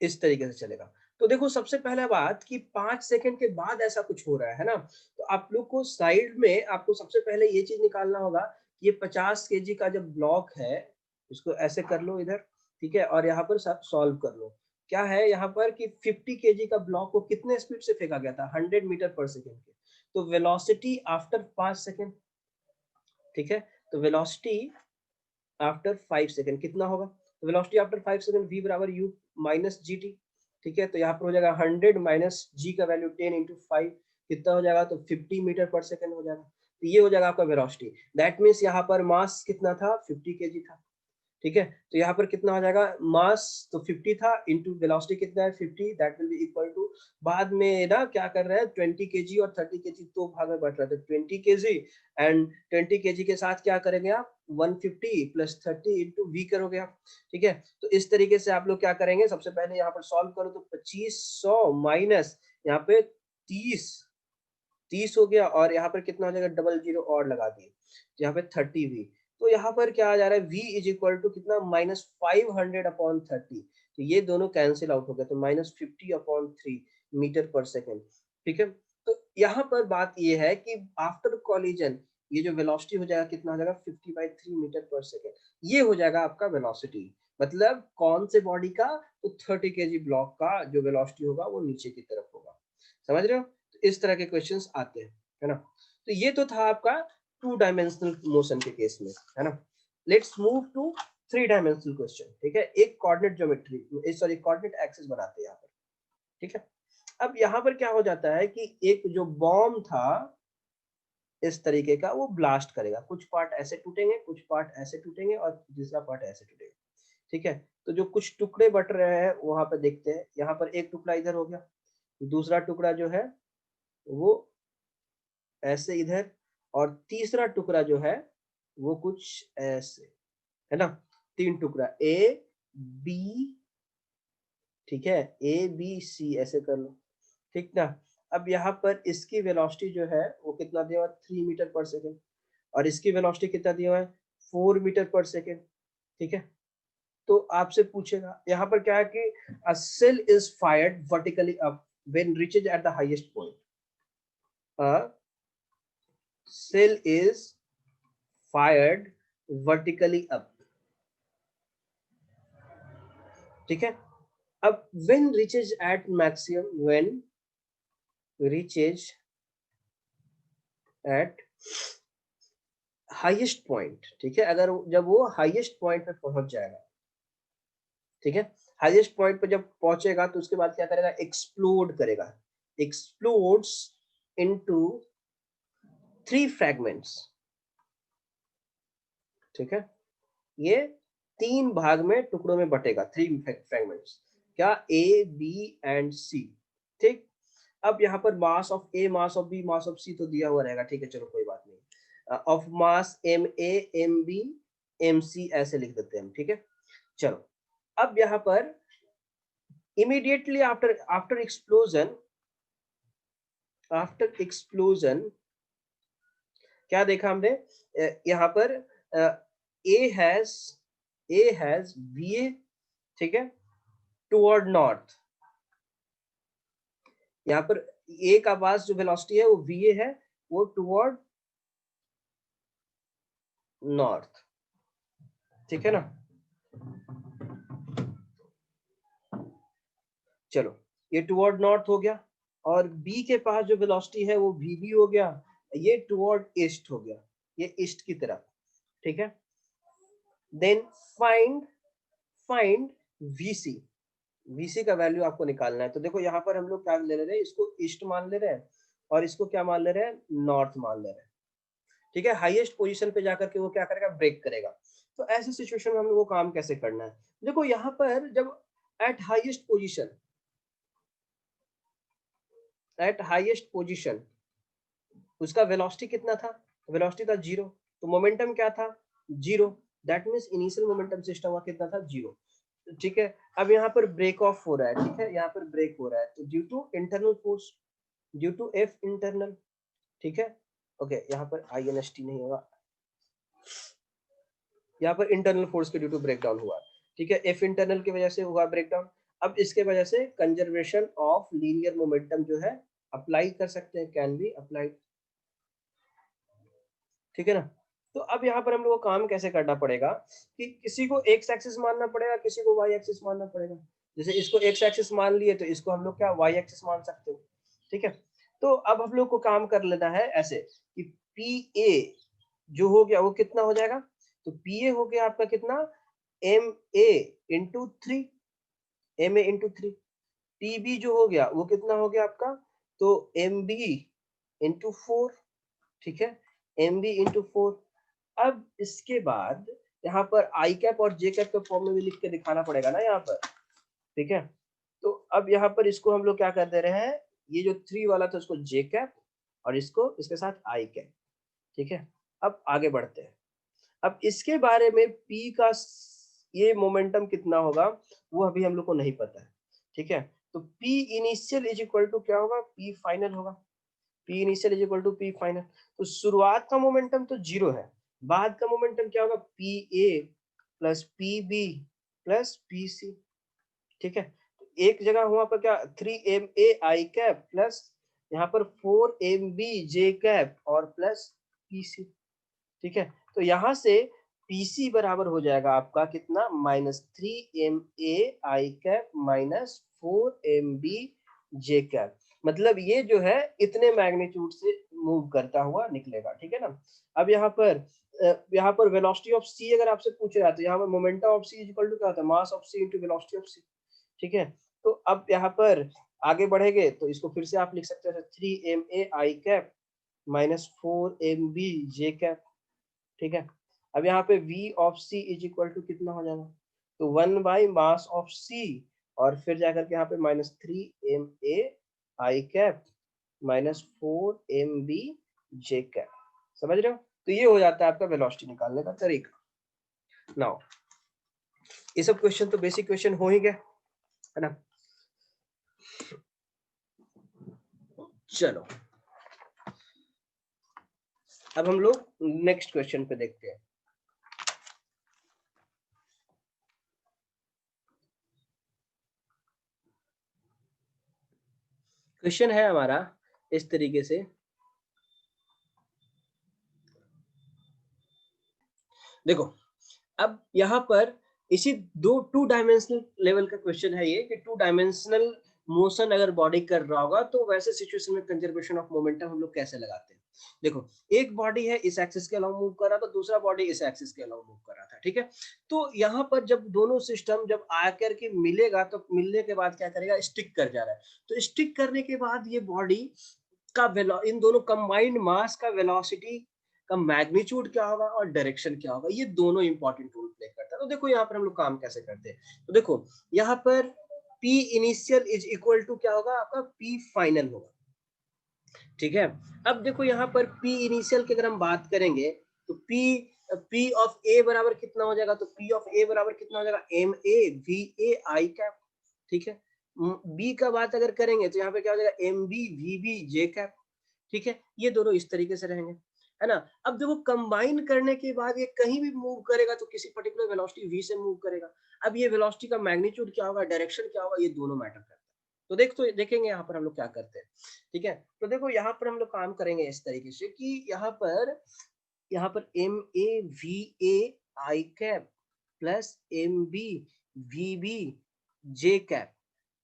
S1: इस तरीके से चलेगा। तो देखो सबसे पहला बात कि 5 सेकंड के बाद ऐसा कुछ हो रहा है ना, तो आप लोग को साइड में आपको सबसे पहले ये चीज निकालना होगा कि ये 50 kg का जब ब्लॉक है, इसको ऐसे कर लो इधर, ठीक है, और यहाँ पर सॉल्व कर लो। क्या है यहाँ पर कि 50 kg का ब्लॉक को कितने स्पीड से फेंका गया था, 100 मीटर पर सेकेंड के। तो वेलोसिटी आफ्टर 5 सेकेंड, ठीक है, तो वेलोसिटी आफ्टर 5 सेकेंड कितना होगा, तो वेलोसिटी आफ्टर 5 सेकेंड v बराबर u माइनस जी टी, ठीक है। तो यहाँ पर हो जाएगा 100 माइनस जी का वैल्यू 10 इंटू 5 कितना हो जाएगा, तो 50 मीटर पर सेकेंड हो जाएगा। तो ये हो जाएगा आपका वेलोसिटी। दैट मीन्स यहाँ पर मास कितना था, 50 kg था, ठीक है। तो यहाँ पर कितना हो जाएगा, मास तो 50 था इंटू वेलोसिटी कितना है 50, that will be equal to, बाद में ना क्या कर रहे हैं 20 kg और 30 kg दो भाग में बढ़ रहा था, 20 kg एंड 20 kg के साथ क्या करेंगे आप 150 प्लस 30 इंटू वी करोगे आप, ठीक है। तो इस तरीके से आप लोग क्या करेंगे, सबसे पहले यहाँ पर सॉल्व करो तो 2500 माइनस यहाँ पे 30, 30 हो गया, और यहाँ पर कितना हो जाएगा, डबल जीरो और लगा दिए, यहाँ पे 30v। तो यहाँ पर क्या आ जा रहा है, v इज इक्वल टू कितना, -500/30। तो ये दोनों कैंसिल आउट हो गए, तो -50/3 मीटर पर सेकेंड, ठीक है। तो यहाँ पर बात ये है कि आफ्टर कॉलिजन ये जो वेलोसिटी हो जाएगा कितना हो जाएगा, 50/3 मीटर पर सेकेंड, ये हो जाएगा आपका वेलोसिटी। मतलब कौन से बॉडी का, तो 30 kg ब्लॉक का जो वेलोसिटी होगा वो नीचे की तरफ होगा, समझ रहे हो। इस तरह के क्वेश्चंस आते हैं, है ना। तो ये तो था आपका 2 डायमेंशनल मोशन के केस में, है ना। Let's move to 3 dimensional question, ठीक है। एक coordinate geometry, sorry coordinate axis बनाते हैं यहाँ पर, ठीक है। अब यहाँ पर क्या हो जाता है कि एक जो बॉम्ब था इस तरीके का, वो ब्लास्ट करेगा, कुछ पार्ट ऐसे टूटेंगे, कुछ पार्ट ऐसे टूटेंगे और दूसरा पार्ट ऐसे टूटेगा, ठीक है। तो जो कुछ टुकड़े बट रहे हैं वहां पर देखते हैं, यहाँ पर एक टुकड़ा इधर हो गया, दूसरा टुकड़ा जो है वो ऐसे इधर, और तीसरा टुकड़ा जो है वो कुछ ऐसे, है ना। 3 टुकड़ा ए बी, ठीक है, ए बी सी ऐसे कर लो, ठीक ना। अब यहाँ पर इसकी वेलोसिटी जो है वो कितना दिया हुआ है, 3 मीटर पर सेकेंड, और इसकी वेलोसिटी कितना दिया हुआ है, 4 मीटर पर सेकेंड, ठीक है। तो आपसे पूछेगा यहाँ पर क्या है कि a cell is fired vertically up when reaches at the highest point, a cell is fired vertically up, ठीक है। अब when reaches at maximum, when reaches at highest point, ठीक है, अगर जब वो हाईएस्ट पॉइंट पे पहुंच जाएगा, ठीक है, हाईएस्ट पॉइंट पे जब पहुंचेगा तो उसके बाद क्या करेगा, एक्सप्लोड करेगा, एक्सप्लोड्स इनटू 3 फ्रैगमेंट्स, ठीक है। ये 3 भाग में टुकड़ों में बटेगा, 3 फ्रेगमेंट्स, क्या A, B एंड C, ठीक। अब यहाँ पर mass of A, mass of B, mass of C तो दिया हुआ रहेगा, ठीक है, चलो कोई बात नहीं। Of mass MA, MB, MC ऐसे लिख देते हैं हम, ठीक है। चलो अब यहाँ पर इमीडिएटली आफ्टर एक्सप्लोजन क्या देखा हमने, यहाँ पर ए हैज VA, ठीक है, टुवर्ड नॉर्थ। यहाँ पर ए का पास जो वेलोसिटी है वो VA है, वो टुवर्ड नॉर्थ, ठीक है ना। चलो ये टुवर्ड नॉर्थ हो गया, और बी के पास जो वेलोसिटी है वो VB हो गया, ये टुवर्ड ईस्ट हो गया, ये ईस्ट की तरफ, ठीक है। देन फाइंड VC का वैल्यू आपको निकालना है। तो देखो यहाँ पर हम लोग क्या ले रहे हैं, इसको ईस्ट मान ले रहे हैं और इसको क्या मान ले रहे हैं, नॉर्थ मान ले रहे हैं, ठीक है। हाईएस्ट पोजीशन पे जाकर के वो क्या करेगा, ब्रेक करेगा। तो ऐसे सिचुएशन में हम लोग को काम कैसे करना है, देखो यहाँ पर जब एट हाईएस्ट पोजीशन उसका वेलोसिटी कितना था, वेलोसिटी था 0, तो मोमेंटम क्या था, 0, that means initial momentum system का कितना था, 0, ठीक है। अब यहाँ पर ब्रेक ऑफ हो रहा है, ठीक है, यहाँ पर ब्रेक हो रहा है, तो due to internal force, due to F internal, ठीक है। ओके यहाँ पर INST नहीं होगा, यहाँ पर इंटरनल फोर्स के ड्यू टू ब्रेकडाउन हुआ, ठीक है, F इंटरनल की वजह से हुआ ब्रेकडाउन। अब इसके वजह से कंजर्वेशन ऑफ लीनियर मोमेंटम जो है अप्लाई कर सकते हैं, कैन बी अप्लाइड, ठीक है ना। तो अब यहाँ पर हम लोग को काम कैसे करना पड़ेगा कि किसी को एक्स एक्सिस मानना पड़ेगा, किसी को वाई एक्सिस मानना पड़ेगा। जैसे इसको एक्स एक्सिस मान लिए तो इसको हम लोग क्या वाई एक्सिस मान सकते हो, ठीक है। तो अब हम लोग को काम कर लेना है ऐसे कि पी ए जो हो गया वो कितना हो जाएगा, तो पी ए हो गया आपका कितना, M A into 3, M A into 3। P B जो हो गया वो कितना हो गया आपका, तो एम बी इंटू 4, ठीक है, एम बी इंटू 4। अब इसके बाद यहाँ पर आई कैप और जे कैप के फॉर्म में भी लिख के दिखाना पड़ेगा ना यहाँ पर, ठीक है। तो अब यहाँ पर इसको हम लोग क्या कर दे रहे हैं, ये जो 3 वाला था उसको जे कैप और इसको इसके साथ आई कैप, ठीक है। अब आगे बढ़ते हैं, अब इसके बारे में पी का ये मोमेंटम कितना होगा वो अभी हम लोग को नहीं पता है, ठीक है। तो P initial is equal to क्या होगा, पी फाइनल होगा, P initial is equal to P final. तो शुरुआत का मोमेंटम तो 0 है, बाद का मोमेंटम क्या होगा, P A plus P B plus P C, ठीक है। तो एक जगह हुआ पर क्या 3ma आई कैप प्लस यहाँ पर 4mb जे कैप और प्लस pc, ठीक है। तो यहाँ से pc बराबर हो जाएगा आपका कितना, -3ma i cap minus 4mb j cap, मतलब ये जो है इतने मैग्नीट्यूड से मूव करता हुआ निकलेगा, ठीक है ना। अब यहाँ पर वेलोसिटी ऑफ c अगर आपसे पूछ रहा है तो यहाँ पर momentum of c equal to क्या होता है, mass of c into velocity of c, ठीक है। तो अब यहाँ पर आगे बढ़ेंगे तो इसको फिर से आप लिख सकते हो 3ma i cap minus 4mb j cap, ठीक है। अब यहाँ पे v of c is equal to कितना हो जाएगा, तो 1 बाई मास ऑफ c और फिर जाकर के यहाँ पे -3ma i cap minus 4mb j cap, समझ रहे हो। तो ये हो जाता है आपका वेलोसिटी निकालने का तरीका। नाउ ये सब क्वेश्चन तो बेसिक क्वेश्चन हो ही गया है ना। चलो अब हम लोग नेक्स्ट क्वेश्चन पे देखते हैं। क्वेश्चन है हमारा इस तरीके से, देखो अब यहाँ पर इसी 2 डायमेंशनल लेवल का क्वेश्चन है ये कि 2 डायमेंशनल मोशन अगर बॉडी कर रहा होगा तो वैसे सिचुएशन में कंजर्वेशन ऑफ मोमेंटम हम लोग कैसे लगाते हैं। देखो एक बॉडी है इस एक्सिस के अलाउ मूव कर रहा था, दूसरा बॉडी इस एक्सिस के अलाउ मूव कर रहा था, ठीक है। तो यहाँ पर जब दोनों सिस्टम जब आकर के मिलेगा तो मिलने के बाद क्या करेगा, स्टिक कर जा रहा है। तो स्टिक करने के बाद ये बॉडी का इन दोनों कंबाइंड मास का वेलोसिटी का मैग्नीट्यूड क्या होगा और डायरेक्शन क्या होगा, ये दोनों इंपॉर्टेंट रोल प्ले करता है। तो देखो यहाँ पर हम लोग काम कैसे करते हैं, तो देखो यहाँ पर P initial is equal to क्या होगा आपका P फाइनल होगा, ठीक है। अब देखो यहाँ पर P इनिशियल की अगर हम बात करेंगे तो P ऑफ A बराबर कितना हो जाएगा, तो P ऑफ A बराबर कितना हो जाएगा MA VA I कैप, ठीक है। B का बात अगर करेंगे तो यहाँ पे क्या हो जाएगा MB VB J कैप, ठीक है। ये दोनों इस तरीके से रहेंगे, है ना। अब देखो कंबाइन करने के बाद ये कहीं भी मूव करेगा तो किसी पर्टिकुलर वेलोसिटी v से मूव करेगा। अब ये वेलोसिटी का मैग्नीट्यूड क्या होगा, डायरेक्शन क्या होगा, ये दोनों मैटर करता है। तो देखेंगे यहाँ पर हम लोग क्या करते हैं, ठीक है। तो देखो यहाँ पर हम लोग काम करेंगे इस तरीके से कि यहाँ पर M A V A I cap plus M B V B J cap,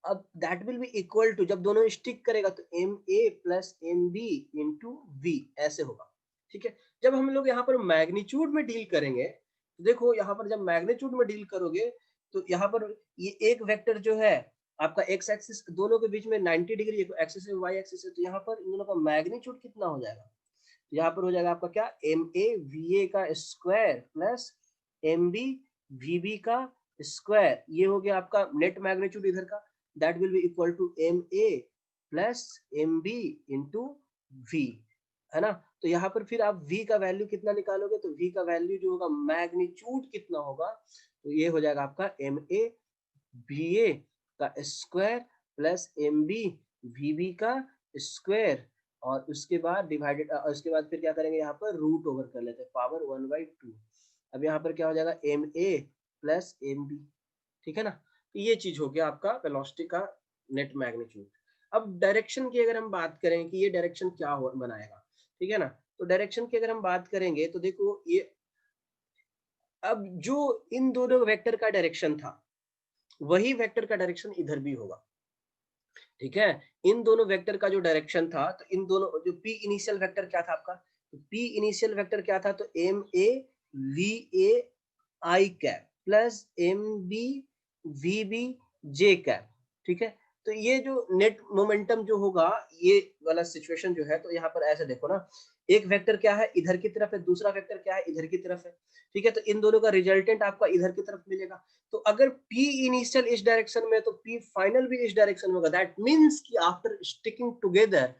S1: अब that will be equal to, जब दोनों स्टिक करेगा तो M A plus M B into V ऐसे होगा, ठीक है। जब हम लोग यहाँ पर मैग्नीट्यूड में डील करेंगे तो देखो यहाँ पर जब मैग्नीट्यूड में डील करोगे तो यहाँ पर ये एक वेक्टर जो है आपका एक्स एक्सिस दोनों के बीच में 90 डिग्री एक्सिस है, वाई एक्सिस है, तो यहाँ पर इन दोनों का मैग्नीट्यूड कितना हो जाएगा, तो यहाँ पर हो जाएगा आपका क्या एम ए वी ए का square plus M B V B का स्क्वायर, ये हो गया आपका नेट मैग्नीट्यूड इधर का, that will be equal to M A plus M B into V, है ना। तो यहाँ पर फिर आप v का वैल्यू कितना निकालोगे, तो v का वैल्यू जो होगा मैग्नीट्यूड कितना होगा, तो ये हो जाएगा आपका एम ए वी ए का square plus M B V B का स्क्वायर, और उसके बाद डिवाइडेड, उसके बाद फिर क्या करेंगे यहाँ पर रूट ओवर कर लेते हैं पावर 1/2। अब यहाँ पर क्या हो जाएगा M A plus M B, ठीक है ना। तो ये चीज हो गया आपका वेलोसिटी का नेट मैग्नीट्यूड। अब डायरेक्शन की अगर हम बात करें कि ये डायरेक्शन क्या बनाएगा, ठीक है ना, तो डायरेक्शन की अगर हम बात करेंगे तो देखो ये अब जो इन दोनों वेक्टर का डायरेक्शन था वही वेक्टर का डायरेक्शन इधर भी होगा, ठीक है। इन दोनों वेक्टर का जो डायरेक्शन था, तो इन दोनों जो P इनिशियल वेक्टर क्या था आपका, तो P इनिशियल वेक्टर क्या था, तो M A V A I cap plus M B V B J cap, ठीक है। तो ये जो नेट मोमेंटम जो होगा ये वाला सिचुएशन जो है, तो यहाँ पर ऐसे देखो ना, एक वेक्टर क्या है इधर की तरफ है, दूसरा वेक्टर क्या है इधर की तरफ है, ठीक है। तो इन दोनों का रिजल्टेंट आपका इधर की तरफ मिलेगा, तो अगर P इनिशियल इस डायरेक्शन में तो P फाइनल भी इस डायरेक्शन में होगा, दैट मींस कि after sticking together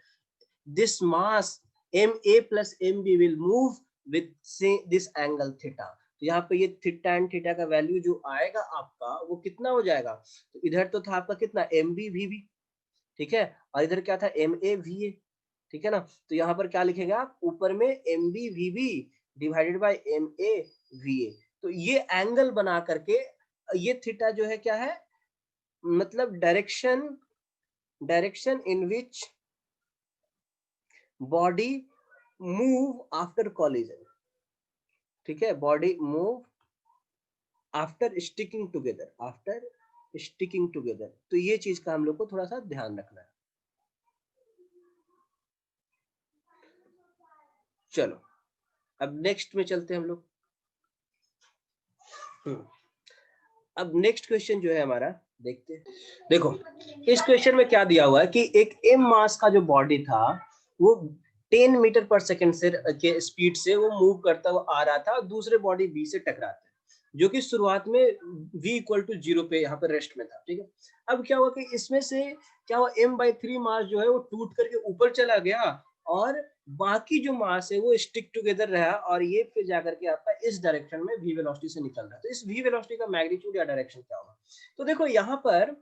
S1: this mass MA plus MB will move with say this angle theta, तो यहाँ पे ये थीटा एंड थीटा का वैल्यू जो आएगा आपका वो कितना हो जाएगा, तो इधर तो था आपका कितना MB VB, ठीक है, और इधर क्या था MA VA, ठीक है ना। तो यहाँ पर क्या लिखेंगे आप ऊपर में MB VB divided by MA VA, तो ये एंगल बना करके ये थीटा जो है क्या है, मतलब direction in which body move after collision, ठीक है, body move after sticking together, तो ये चीज का हम लोग को थोड़ा सा ध्यान रखना है। चलो अब नेक्स्ट में चलते हैं हम लोग। अब नेक्स्ट क्वेश्चन जो है हमारा देखते हैं। देखो इस क्वेश्चन में क्या दिया हुआ है कि एक m मास का जो बॉडी था वो 10 मीटर पर सेकंड से के स्पीड से वो मूव करता हुआ आ रहा था और दूसरे बॉडी b से टकराता है, जो कि शुरुआत में v इक्वल टू 0 पे यहाँ पर रेस्ट में था, ठीक है। अब क्या हुआ कि इसमें से क्या हुआ m/3 मास जो है वो टूट करके ऊपर चला गया और बाकी जो मास है वो स्टिक टुगेदर रहा, और ये फिर जाकर के आपका इस डायरेक्शन में v वेलोसिटी से निकल रहा है। तो इस v वेलोसिटी का मैग्नीट्यूड या डायरेक्शन क्या होगा, तो देखो यहाँ पर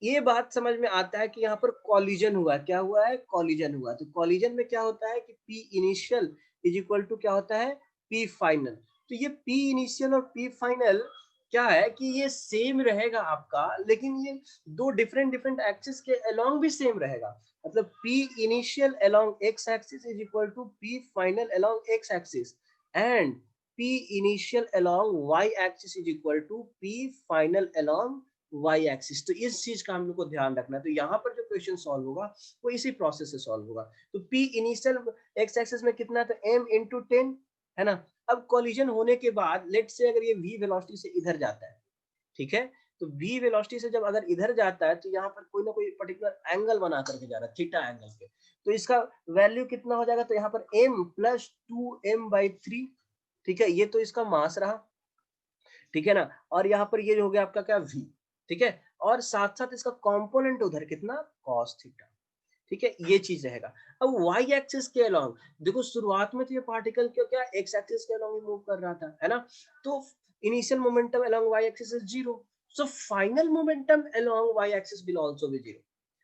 S1: ये बात समझ में आता है कि यहाँ पर कॉलिजन हुआ, क्या हुआ है, कॉलिजन हुआ। तो कॉलिजन में क्या होता है कि P initial is equal to क्या होता है P फाइनल, तो ये P इनिशियल और P फाइनल क्या है कि ये सेम रहेगा आपका, लेकिन ये दो डिफरेंट एक्सिस के अलोंग भी सेम रहेगा, मतलब P initial along x axis is equal to P final along x axis and P initial along y axis is equal to P final along Y axis. तो इस चीज का हम लोग को ध्यान रखना है। तो यहाँ पर जो क्वेश्चन सॉल्व होगा वो इसी प्रोसेस से सॉल्व होगा। तो P इनिशियल एक्स एक्सिस में कितना था m इंटू 10, है ना। अब कॉलिजन होने के बाद लेट से अगर ये v वेलोसिटी से इधर जाता है, ठीक है, तो v वेलोसिटी से जब अगर इधर जाता है तो यहाँ पर कोई ना कोई पर्टिकुलर एंगल बना करके जा रहा है, थीटा एंगल के, तो इसका वैल्यू कितना हो जाएगा, तो यहाँ पर m प्लस 2m/3, ठीक है, ये तो इसका मास रहा, ठीक है ना, और यहाँ पर ये हो गया आपका क्या v, ठीक है, और साथ साथ इसका कंपोनेंट उधर कितना cos थीटा, ठीक है, ये चीज रहेगा। अब y एक्सिस के अलोंग देखो शुरुआत में तो ये पार्टिकल क्यों क्या x एक्सिस के अलोंग मूव कर रहा था, है ना, तो initial momentum along y axis is zero, so final momentum along y axis will also be zero.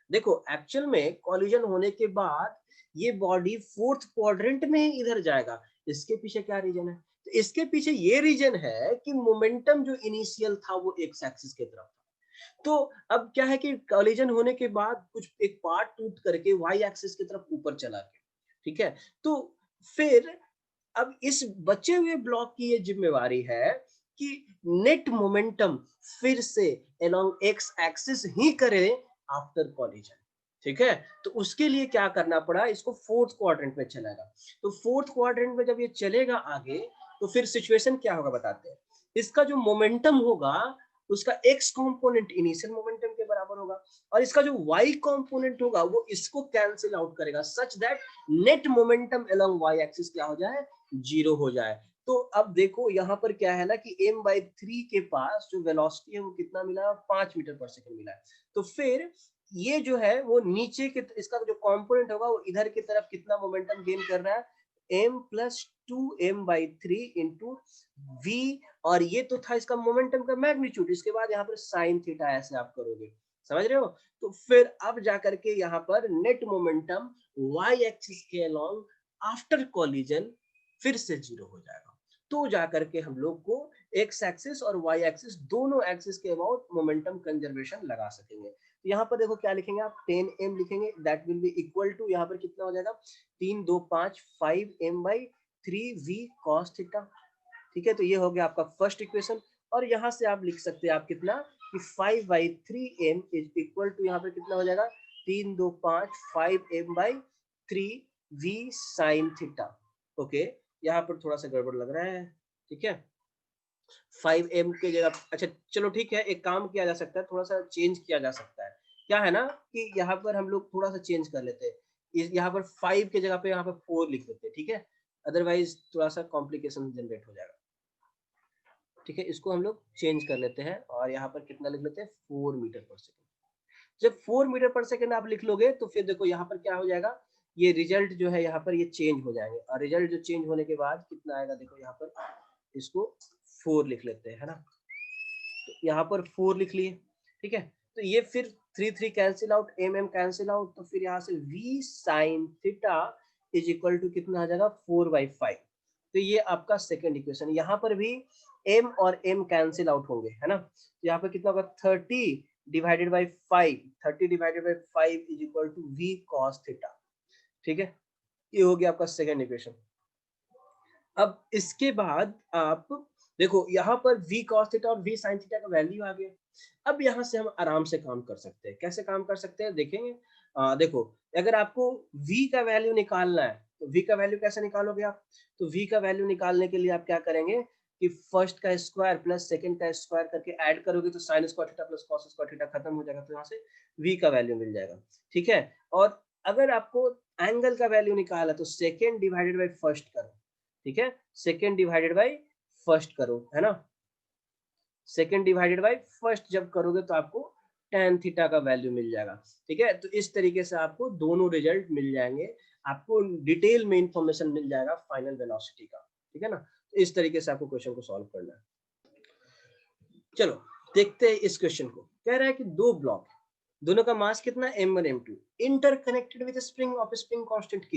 S1: देखो एक्चुअल में कॉलिजन होने के बाद ये बॉडी फोर्थ क्वाड्रेंट में ही इधर जाएगा, इसके पीछे क्या रीजन है, तो इसके पीछे ये रीजन है कि मोमेंटम जो इनिशियल था वो एक्स एक्सिस की तरफ था, तो अब क्या है कि कॉलिजन होने के बाद कुछ एक पार्ट टूट करके वाई एक्सिस की तरफ ऊपर चला गया, ठीक है, तो फिर अब इस बचे हुए ब्लॉक की ये जिम्मेवारी है कि नेट मोमेंटम फिर से अलोंग एक्स एक्सिस ही करे आफ्टर कॉलिजन, ठीक है, तो उसके लिए क्या करना पड़ा, इसको फोर्थ क्वाड्रेंट में चलेगा, तो फोर्थ क्वाड्रेंट में जब ये चलेगा आगे तो फिर सिचुएशन क्या होगा बताते हैं, इसका जो मोमेंटम होगा उसका एक्स कंपोनेंट इनिशियल मोमेंटम के बराबर होगा, और इसका जो वाई कंपोनेंट होगा वो इसको कैंसिल आउट करेगा such that net momentum along Y axis क्या हो जाए, जीरो हो जाए। तो अब देखो यहाँ पर क्या है ना कि m/3 के पास जो वेलोसिटी है वो कितना मिला, 5 मीटर पर सेकंड मिला है, तो फिर ये जो है वो नीचे के इसका जो कंपोनेंट होगा वो इधर की तरफ कितना मोमेंटम गेन कर रहा है, m+2m/3 इंटू v, और ये तो था इसका मोमेंटम का मैग्नीट्यूड, इसके बाद यहाँ पर साइन थीटा ऐसे आप करोगे, समझ रहे हो, तो फिर अब जाकर के यहाँ पर नेट मोमेंटम y एक्सिस के अलोंग आफ्टर कॉलिजन फिर से जीरो हो जाएगा, तो जाकर के हम लोग को एक्स एक्सिस और वाई एक्सिस दोनों एक्सिस के अबाउट मोमेंटम कंजर्वेशन लगा सकेंगे। तो यहाँ पर देखो क्या लिखेंगे आप, 10m लिखेंगे, that will be equal to यहाँ पर कितना हो जाएगा, 3 2 5 5m/3v cos थीटा, ठीक है, तो ये हो गया आपका फर्स्ट इक्वेशन, और यहाँ से आप लिख सकते हैं आप कितना कि 5/3m इज इक्वल टू यहाँ पर कितना हो जाएगा, 3 2 5 5m/3v sin थीटा, ओके, यहाँ पर थोड़ा सा गड़बड़ लग रहा है, ठीक है, 5m के जगह, अच्छा चलो ठीक है, एक काम किया जा सकता है, थोड़ा सा चेंज किया जा सकता है, क्या है ना कि यहाँ पर हम लोग थोड़ा सा चेंज कर लेते हैं, यहाँ पर 5 के जगह पे यहाँ पर 4 लिख देते हैं, ठीक है, अदरवाइज थोड़ा सा कॉम्प्लिकेशन जनरेट हो जाएगा, ठीक है, इसको हम लोग चेंज कर लेते हैं और यहाँ पर कितना लिख लेते हैं, 4 मीटर पर सेकेंड, जब 4 मीटर पर सेकेंड आप लिख लोगे तो फिर देखो यहाँ पर क्या हो जाएगा, ये रिजल्ट जो है यहाँ पर ये चेंज हो जाएंगे, और रिजल्ट जो चेंज होने के बाद कितना आएगा, देखो यहाँ पर इसको 4 लिख लेते हैं, है ना, तो यहाँ पर 4 लिख लिए, ठीक है, तो ये फिर 3 3 cancel out, m cancel out, तो फिर यहाँ से v sin theta is equal to कितना आ जाएगा, 4/5, तो ये आपका सेकंड इक्वेशन, यहाँ पर भी m और m कैंसिल आउट होंगे, है ना, तो यहाँ पर कितना होगा, 30 divided by 5 is equal to v cos theta, ठीक है, ये हो गया आपका सेकंड इक्वेशन। अब इसके बाद आप देखो यहाँ पर v cos थीटा और v sin थीटा का वैल्यू आ गया, अब यहाँ से हम आराम से काम कर सकते हैं, कैसे काम कर सकते हैं देखेंगे, देखो अगर आपको v का वैल्यू निकालना है तो v का वैल्यू कैसे निकालोगे आप, तो v का वैल्यू निकालने के लिए आप क्या करेंगे कि फर्स्ट का स्क्वायर प्लस सेकंड का स्क्वायर करके ऐड करोगे तो sin square theta plus cos square theta खत्म हो जाएगा, तो यहाँ से v का वैल्यू मिल जाएगा, ठीक है, और अगर आपको एंगल का वैल्यू निकाला तो सेकंड डिवाइडेड बाई फर्स्ट करो, ठीक है, सेकंड डिवाइडेड बाई फर्स्ट करो, है ना, सेकंड डिवाइडेड बाई फर्स्ट जब करोगे तो आपको tan थीटा का वैल्यू मिल जाएगा, ठीक है, तो इस तरीके से आपको दोनों रिजल्ट मिल जाएंगे, आपको डिटेल में इंफॉर्मेशन मिल जाएगा फाइनल वेलोसिटी का, ठीक है ना, तो इस तरीके से आपको क्वेश्चन को सॉल्व करना है। चलो देखते हैं इस क्वेश्चन को, कह रहा है कि दो ब्लॉक, दोनों का मास कितना m1 m2 interconnected with spring of spring constant k,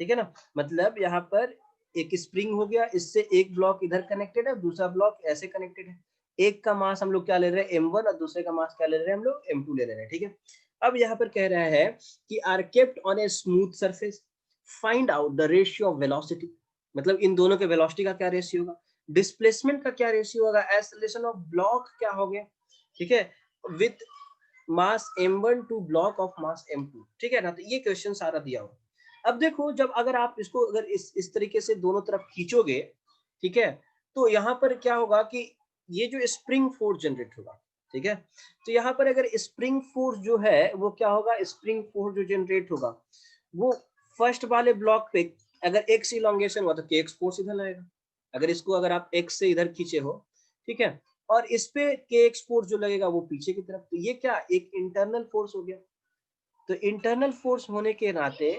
S1: ठीक है ना, मतलब यहाँ पर एक स्प्रिंग हो गया, इससे एक ब्लॉक इधर कनेक्टेड है, दूसरा ब्लॉक ऐसे कनेक्टेड है, एक का मास हम लोग क्या ले रहे हैं m1 और दूसरे का मास क्या ले रहे हैं हम लोग m2 ले रहे हैं, ठीक है, अब यहाँ पर कह रहा है कि are kept on a smooth surface, find out the ratio of velocity, मतलब इन दोनों के वेलोसिटी का क्या रेशियो होगा, डिस्प्लेसमेंट का क्या रेशियो होगा, एक्सेलरेशन ऑफ ब्लॉक क्या हो गया, ठीक है, with mass m1 two block of mass m2, ठीक है ना, तो ये क्वेश्चन सारा दिया हुआ। अब देखो जब अगर आप इसको अगर इस तरीके से दोनों तरफ खींचोगे, ठीक है, तो यहाँ पर क्या होगा कि ये जो स्प्रिंग फोर्स जनरेट होगा, ठीक है, तो यहाँ पर अगर स्प्रिंग फोर्स जो है वो क्या होगा, स्प्रिंग फोर्स जो जनरेट होगा वो फर्स्ट वाले ब्लॉक पे अगर x इलोंगेशन हुआ तो kx फोर्स इधर आएगा, अगर इसको अगर आप x से इधर खींचे हो, ठीक है, और इस पे के एक्स फोर्स जो लगेगा वो पीछे की तरफ, तो ये क्या एक इंटरनल फोर्स हो गया। तो इंटरनल फोर्स होने के नाते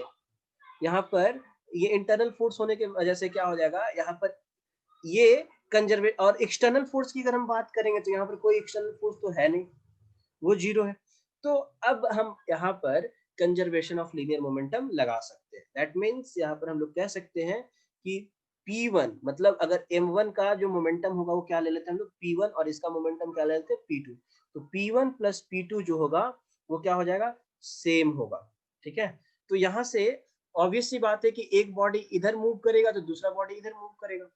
S1: यहाँ पर ये इंटरनल फोर्स होने की वजह से क्या हो जाएगा, यहाँ पर ये कंजर्वे और एक्सटर्नल फोर्स की अगर हम बात करेंगे तो यहाँ पर कोई एक्सटर्नल फोर्स तो है नहीं, वो जीरो है। तो अब हम यहाँ पर कंजर्वेशन ऑफ लीनियर मोमेंटम लगा सकते हैं। दैट मीन्स यहाँ पर हम लोग कह सकते हैं कि P1 मतलब अगर M1 का जो मोमेंटम होगा वो क्या ले लेते हैं हम लोग P1, और इसका मोमेंटम क्या ले लेते हैं P2। तो P1 प्लस P2 जो होगा वो क्या हो जाएगा, सेम होगा। ठीक है, तो यहाँ से ऑब्वियस सी बात है कि एक बॉडी इधर मूव करेगा तो दूसरा बॉडी इधर मूव करेगा।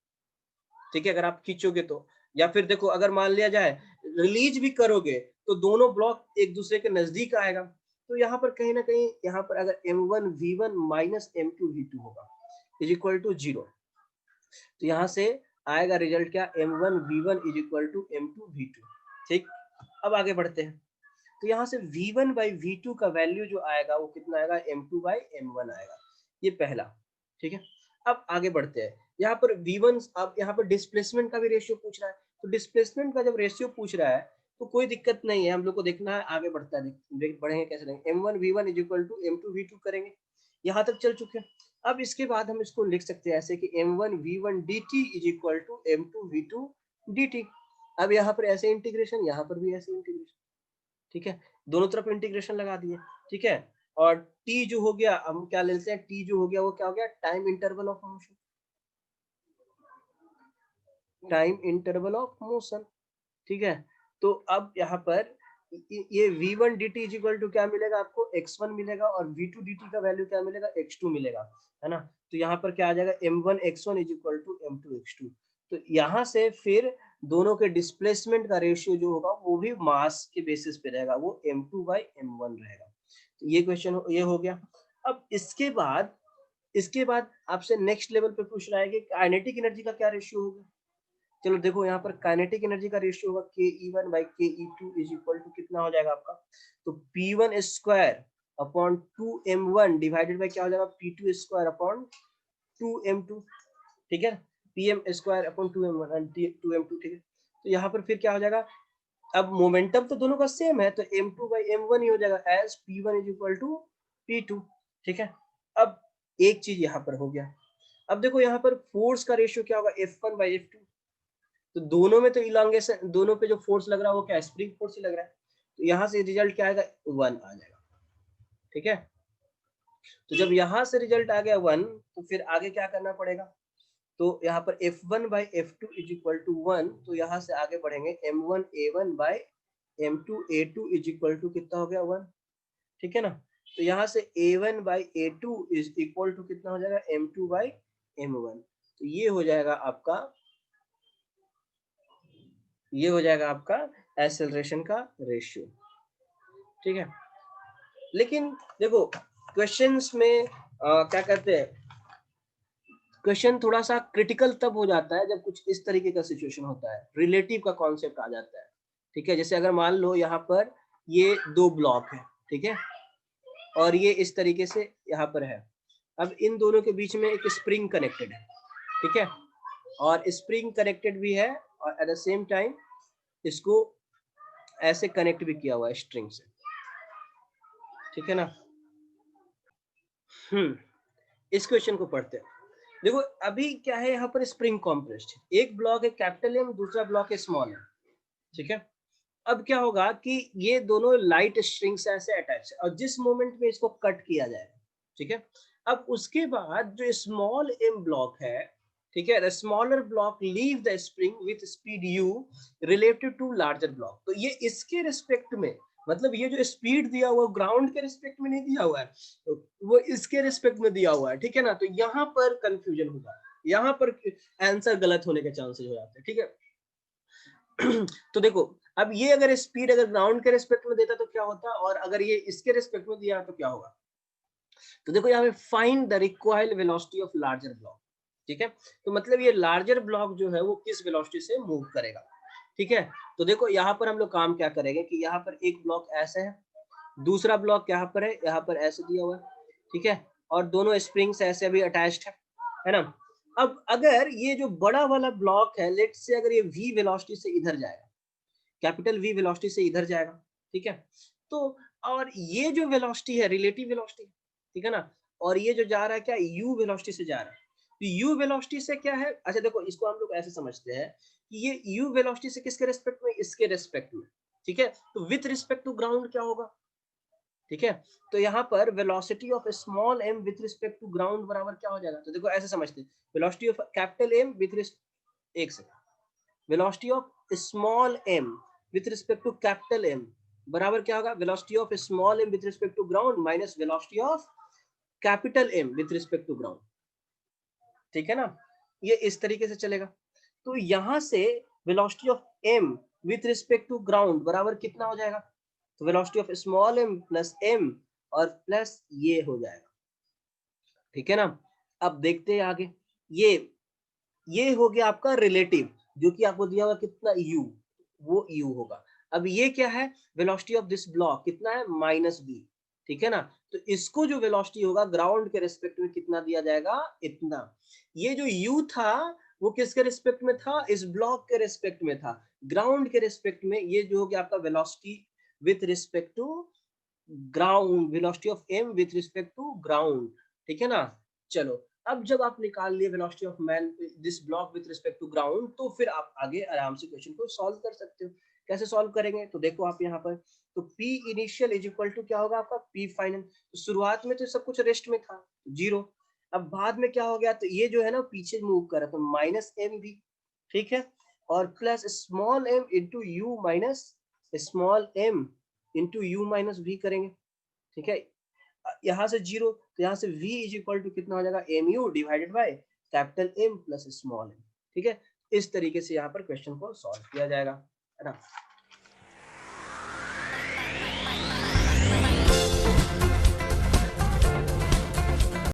S1: ठीक है, अगर आप खींचोगे तो, या फिर देखो अगर मान लिया जाए रिलीज भी करोगे तो दोनों ब्लॉक एक दूसरे के नजदीक आएगा। तो यहाँ पर कहीं ना कहीं यहाँ पर अगर M1 V1 minus M2 V2 होगा इज इक्वल टू 0, तो यहाँ से आएगा रिजल्ट क्या, M1 V1 is equal to M2 V2। ठीक, अब आगे बढ़ते हैं। तो यहाँ से V1 बाई V2 का वैल्यू जो आएगा वो कितना आएगा, M2 बाई M1 आएगा, ये पहला। ठीक है, अब आगे बढ़ते हैं। यहाँ पर V1, अब यहाँ पर डिस्प्लेसमेंट का भी रेशियो पूछ रहा है, तो डिस्प्लेसमेंट का जब रेशियो पूछ रहा है तो कोई दिक्कत नहीं है, हम लोग को देखना है आगे बढ़ता है, बढ़ेंगे कैसे रहेंगे। M1 V1 is equal to M2 V2 करेंगे, यहाँ तक चल चुके हैं। अब इसके बाद हम इसको लिख सकते हैं ऐसे कि M1 V1 dt is equal to M2 V2 dt। अब यहाँ पर ऐसे इंटीग्रेशन, यहाँ पर भी ऐसे इंटीग्रेशन। ठीक है, दोनों तरफ इंटीग्रेशन लगा दिए। ठीक है, और t जो हो गया हम क्या लेते हैं, t जो हो गया वो क्या हो गया, time interval of motion, time interval of motion. ठीक है, तो अब यहाँ पर ये V1 dt is equal to क्या मिलेगा आपको, x1 मिलेगा, और V2 dt का वैल्यू क्या मिलेगा, x2 मिलेगा, है ना। तो यहाँ पर क्या आ जाएगा, M1 x1 is equal to M2 x2। तो यहाँ से फिर दोनों के डिस्प्लेसमेंट का रेशियो जो होगा वो भी मास के बेसिस पे रहेगा, वो M2 बाई M1 रहेगा। तो ये क्वेश्चन ये हो गया। अब इसके बाद आपसे नेक्स्ट लेवल पे पूछ रहा है कि काइनेटिक एनर्जी का क्या रेशियो होगा। चलो देखो, यहाँ पर काइनेटिक एनर्जी का रेशियो होगा ke1 by ke2 is equal to कितना हो जाएगा आपका, तो p1 square upon 2m1 divided by क्या हो जाएगा, p2 स्क्वायर अपॉन 2m2। ठीक है, pm square upon 2m1 and 2m2। ठीक है, तो यहाँ पर फिर क्या हो जाएगा, अब मोमेंटम तो दोनों का सेम है, तो m2 बाई m1 ही हो जाएगा as p1 is equal to p2। ठीक है, अब एक चीज यहाँ पर हो गया। अब देखो यहाँ पर फोर्स का रेशियो क्या होगा, f1 बाई f2। तो दोनों में तो इलांगेशन, दोनों पे जो फोर्स लग रहा है वो क्या, स्प्रिंग फोर्स ही लग रहा है। तो यहाँ से रिजल्ट क्या आएगा, 1 आ जाएगा। ठीक है, तो जब यहाँ से रिजल्ट आ गया 1, तो फिर आगे क्या करना पड़ेगा, तो यहाँ पर F1 by F2 is equal to 1, तो यहाँ से आगे बढ़ेंगे M1 A1 by M2 A2 is equal to कितना हो गया, 1। ठीक है ना, तो यहाँ से A1 by A2 is equal to कितना हो जाएगा, M2 बाई M1। तो ये हो जाएगा आपका एक्सेलरेशन का रेशियो। ठीक है, लेकिन देखो क्वेश्चंस में क्या कहते हैं, क्वेश्चन थोड़ा सा क्रिटिकल तब हो जाता है जब कुछ इस तरीके का सिचुएशन होता है, रिलेटिव का कॉन्सेप्ट आ जाता है। ठीक है, जैसे अगर मान लो यहाँ पर ये दो ब्लॉक है, ठीक है, और ये इस तरीके से यहाँ पर है। अब इन दोनों के बीच में एक स्प्रिंग कनेक्टेड है, ठीक है, और स्प्रिंग कनेक्टेड भी है, और एट द सेम टाइम इसको ऐसे कनेक्ट भी किया हुआ है स्ट्रिंग से। ठीक है ना, इस क्वेश्चन को पढ़ते हैं। देखो अभी क्या है, यहाँ पर स्प्रिंग कॉम्प्रेस्ड, एक ब्लॉक है कैपिटल एम, दूसरा ब्लॉक है स्मॉल एम। ठीक है, अब क्या होगा कि ये दोनों लाइट स्ट्रिंग से ऐसे अटैच है, और जिस मोमेंट में इसको कट किया जाएगा, ठीक है, अब उसके बाद जो स्मॉल एम ब्लॉक है, ठीक है, the smaller block leave the spring with speed u related to larger block. तो ये इसके रिस्पेक्ट में, मतलब ये जो स्पीड दिया हुआ ग्राउंड के रिस्पेक्ट में नहीं दिया हुआ है, वो इसके रिस्पेक्ट में दिया हुआ है। ठीक है ना, तो यहाँ पर कंफ्यूजन होगा, यहाँ पर आंसर गलत होने के चांसेस हो जाते हैं। ठीक है, तो देखो अब ये अगर स्पीड अगर ग्राउंड के रिस्पेक्ट में देता तो क्या होता, और अगर ये इसके रिस्पेक्ट में दिया तो क्या होगा। तो देखो यहाँ पे find the required velocity of larger block. ठीक है, तो मतलब ये लार्जर ब्लॉक जो है वो किस वेलोसिटी से मूव करेगा। ठीक है, तो देखो यहाँ पर हम लोग काम क्या करेंगे कि यहाँ पर एक ब्लॉक ऐसे है, दूसरा ब्लॉक यहाँ पर है, यहाँ पर ऐसे दिया हुआ है। ठीक है, और दोनों स्प्रिंग्स ऐसे भी अटैच्ड है ना। अब अगर ये जो बड़ा वाला ब्लॉक है, लेट्स से अगर ये v वेलोसिटी से इधर जाएगा, कैपिटल V वेलोसिटी से इधर जाएगा, ठीक है, तो और ये जो वेलोसिटी है रिलेटिव वेलोसिटी, ठीक है ना, और ये जो जा रहा है क्या u वेलोसिटी से जा रहा है, तो u वेलोसिटी से क्या है, अच्छा देखो इसको हम लोग ऐसे समझते हैं कि ये u वेलोसिटी से किसके रेस्पेक्ट में, इसके रेस्पेक्ट में, ठीक है, तो विथ रिस्पेक्ट टू ग्राउंड क्या होगा, ठीक है, तो यहाँ पर velocity of small m with respect to ground बराबर क्या हो जाएगा, तो देखो ऐसे समझते हैं, velocity of capital M with एक second, velocity of small m with respect to capital M बराबर क्या होगा, velocity of small m with respect to ground minus velocity of capital M with respect to ground, ठीक है ना, ये इस तरीके से चलेगा। तो यहां से velocity of m with respect to ground बराबर कितना हो जाएगा, तो velocity of small m plus m और प्लस ये हो जाएगा, ठीक है ना। अब देखते हैं आगे, ये हो गया आपका रिलेटिव, जो कि आपको दिया हुआ कितना u, वो u होगा। अब ये क्या है, वेलोसिटी ऑफ दिस ब्लॉक कितना है माइनस b, ठीक है ना, तो इसको जो वेलोसिटी होगा ग्राउंड के रिस्पेक्ट में कितना दिया जाएगा, इतना। ये जो u था वो किसके रिस्पेक्ट में था, इस ब्लॉक के रिस्पेक्ट में था, ग्राउंड के रिस्पेक्ट में ये जो हो गया आपका velocity with respect to ground, velocity of m with respect to ground, ठीक है ना। चलो अब जब आप निकाल लिए velocity of man this block with respect to ground, तो फिर आप आगे आराम से क्वेश्चन को सॉल्व कर सकते हो। कैसे सॉल्व करेंगे, तो देखो आप यहाँ पर, तो p initial is equal to क्या होगा आपका p फाइनल, तो शुरुआत में तो सब कुछ रेस्ट में था जीरो, अब बाद में क्या हो गया, तो ये जो है ना पीछे मूव कर रहा, तो माइनस m भी, ठीक है, और plus small m into you minus small m into you minus v करेंगे, ठीक है, यहाँ से जीरो, तो यहाँ से v इज इक्वल टू कितना हो जाएगा, M U divided by capital M plus small m, ठीक है, इस तरीके से यहाँ पर क्वेश्चन को सॉल्व किया जाएगा, है ना।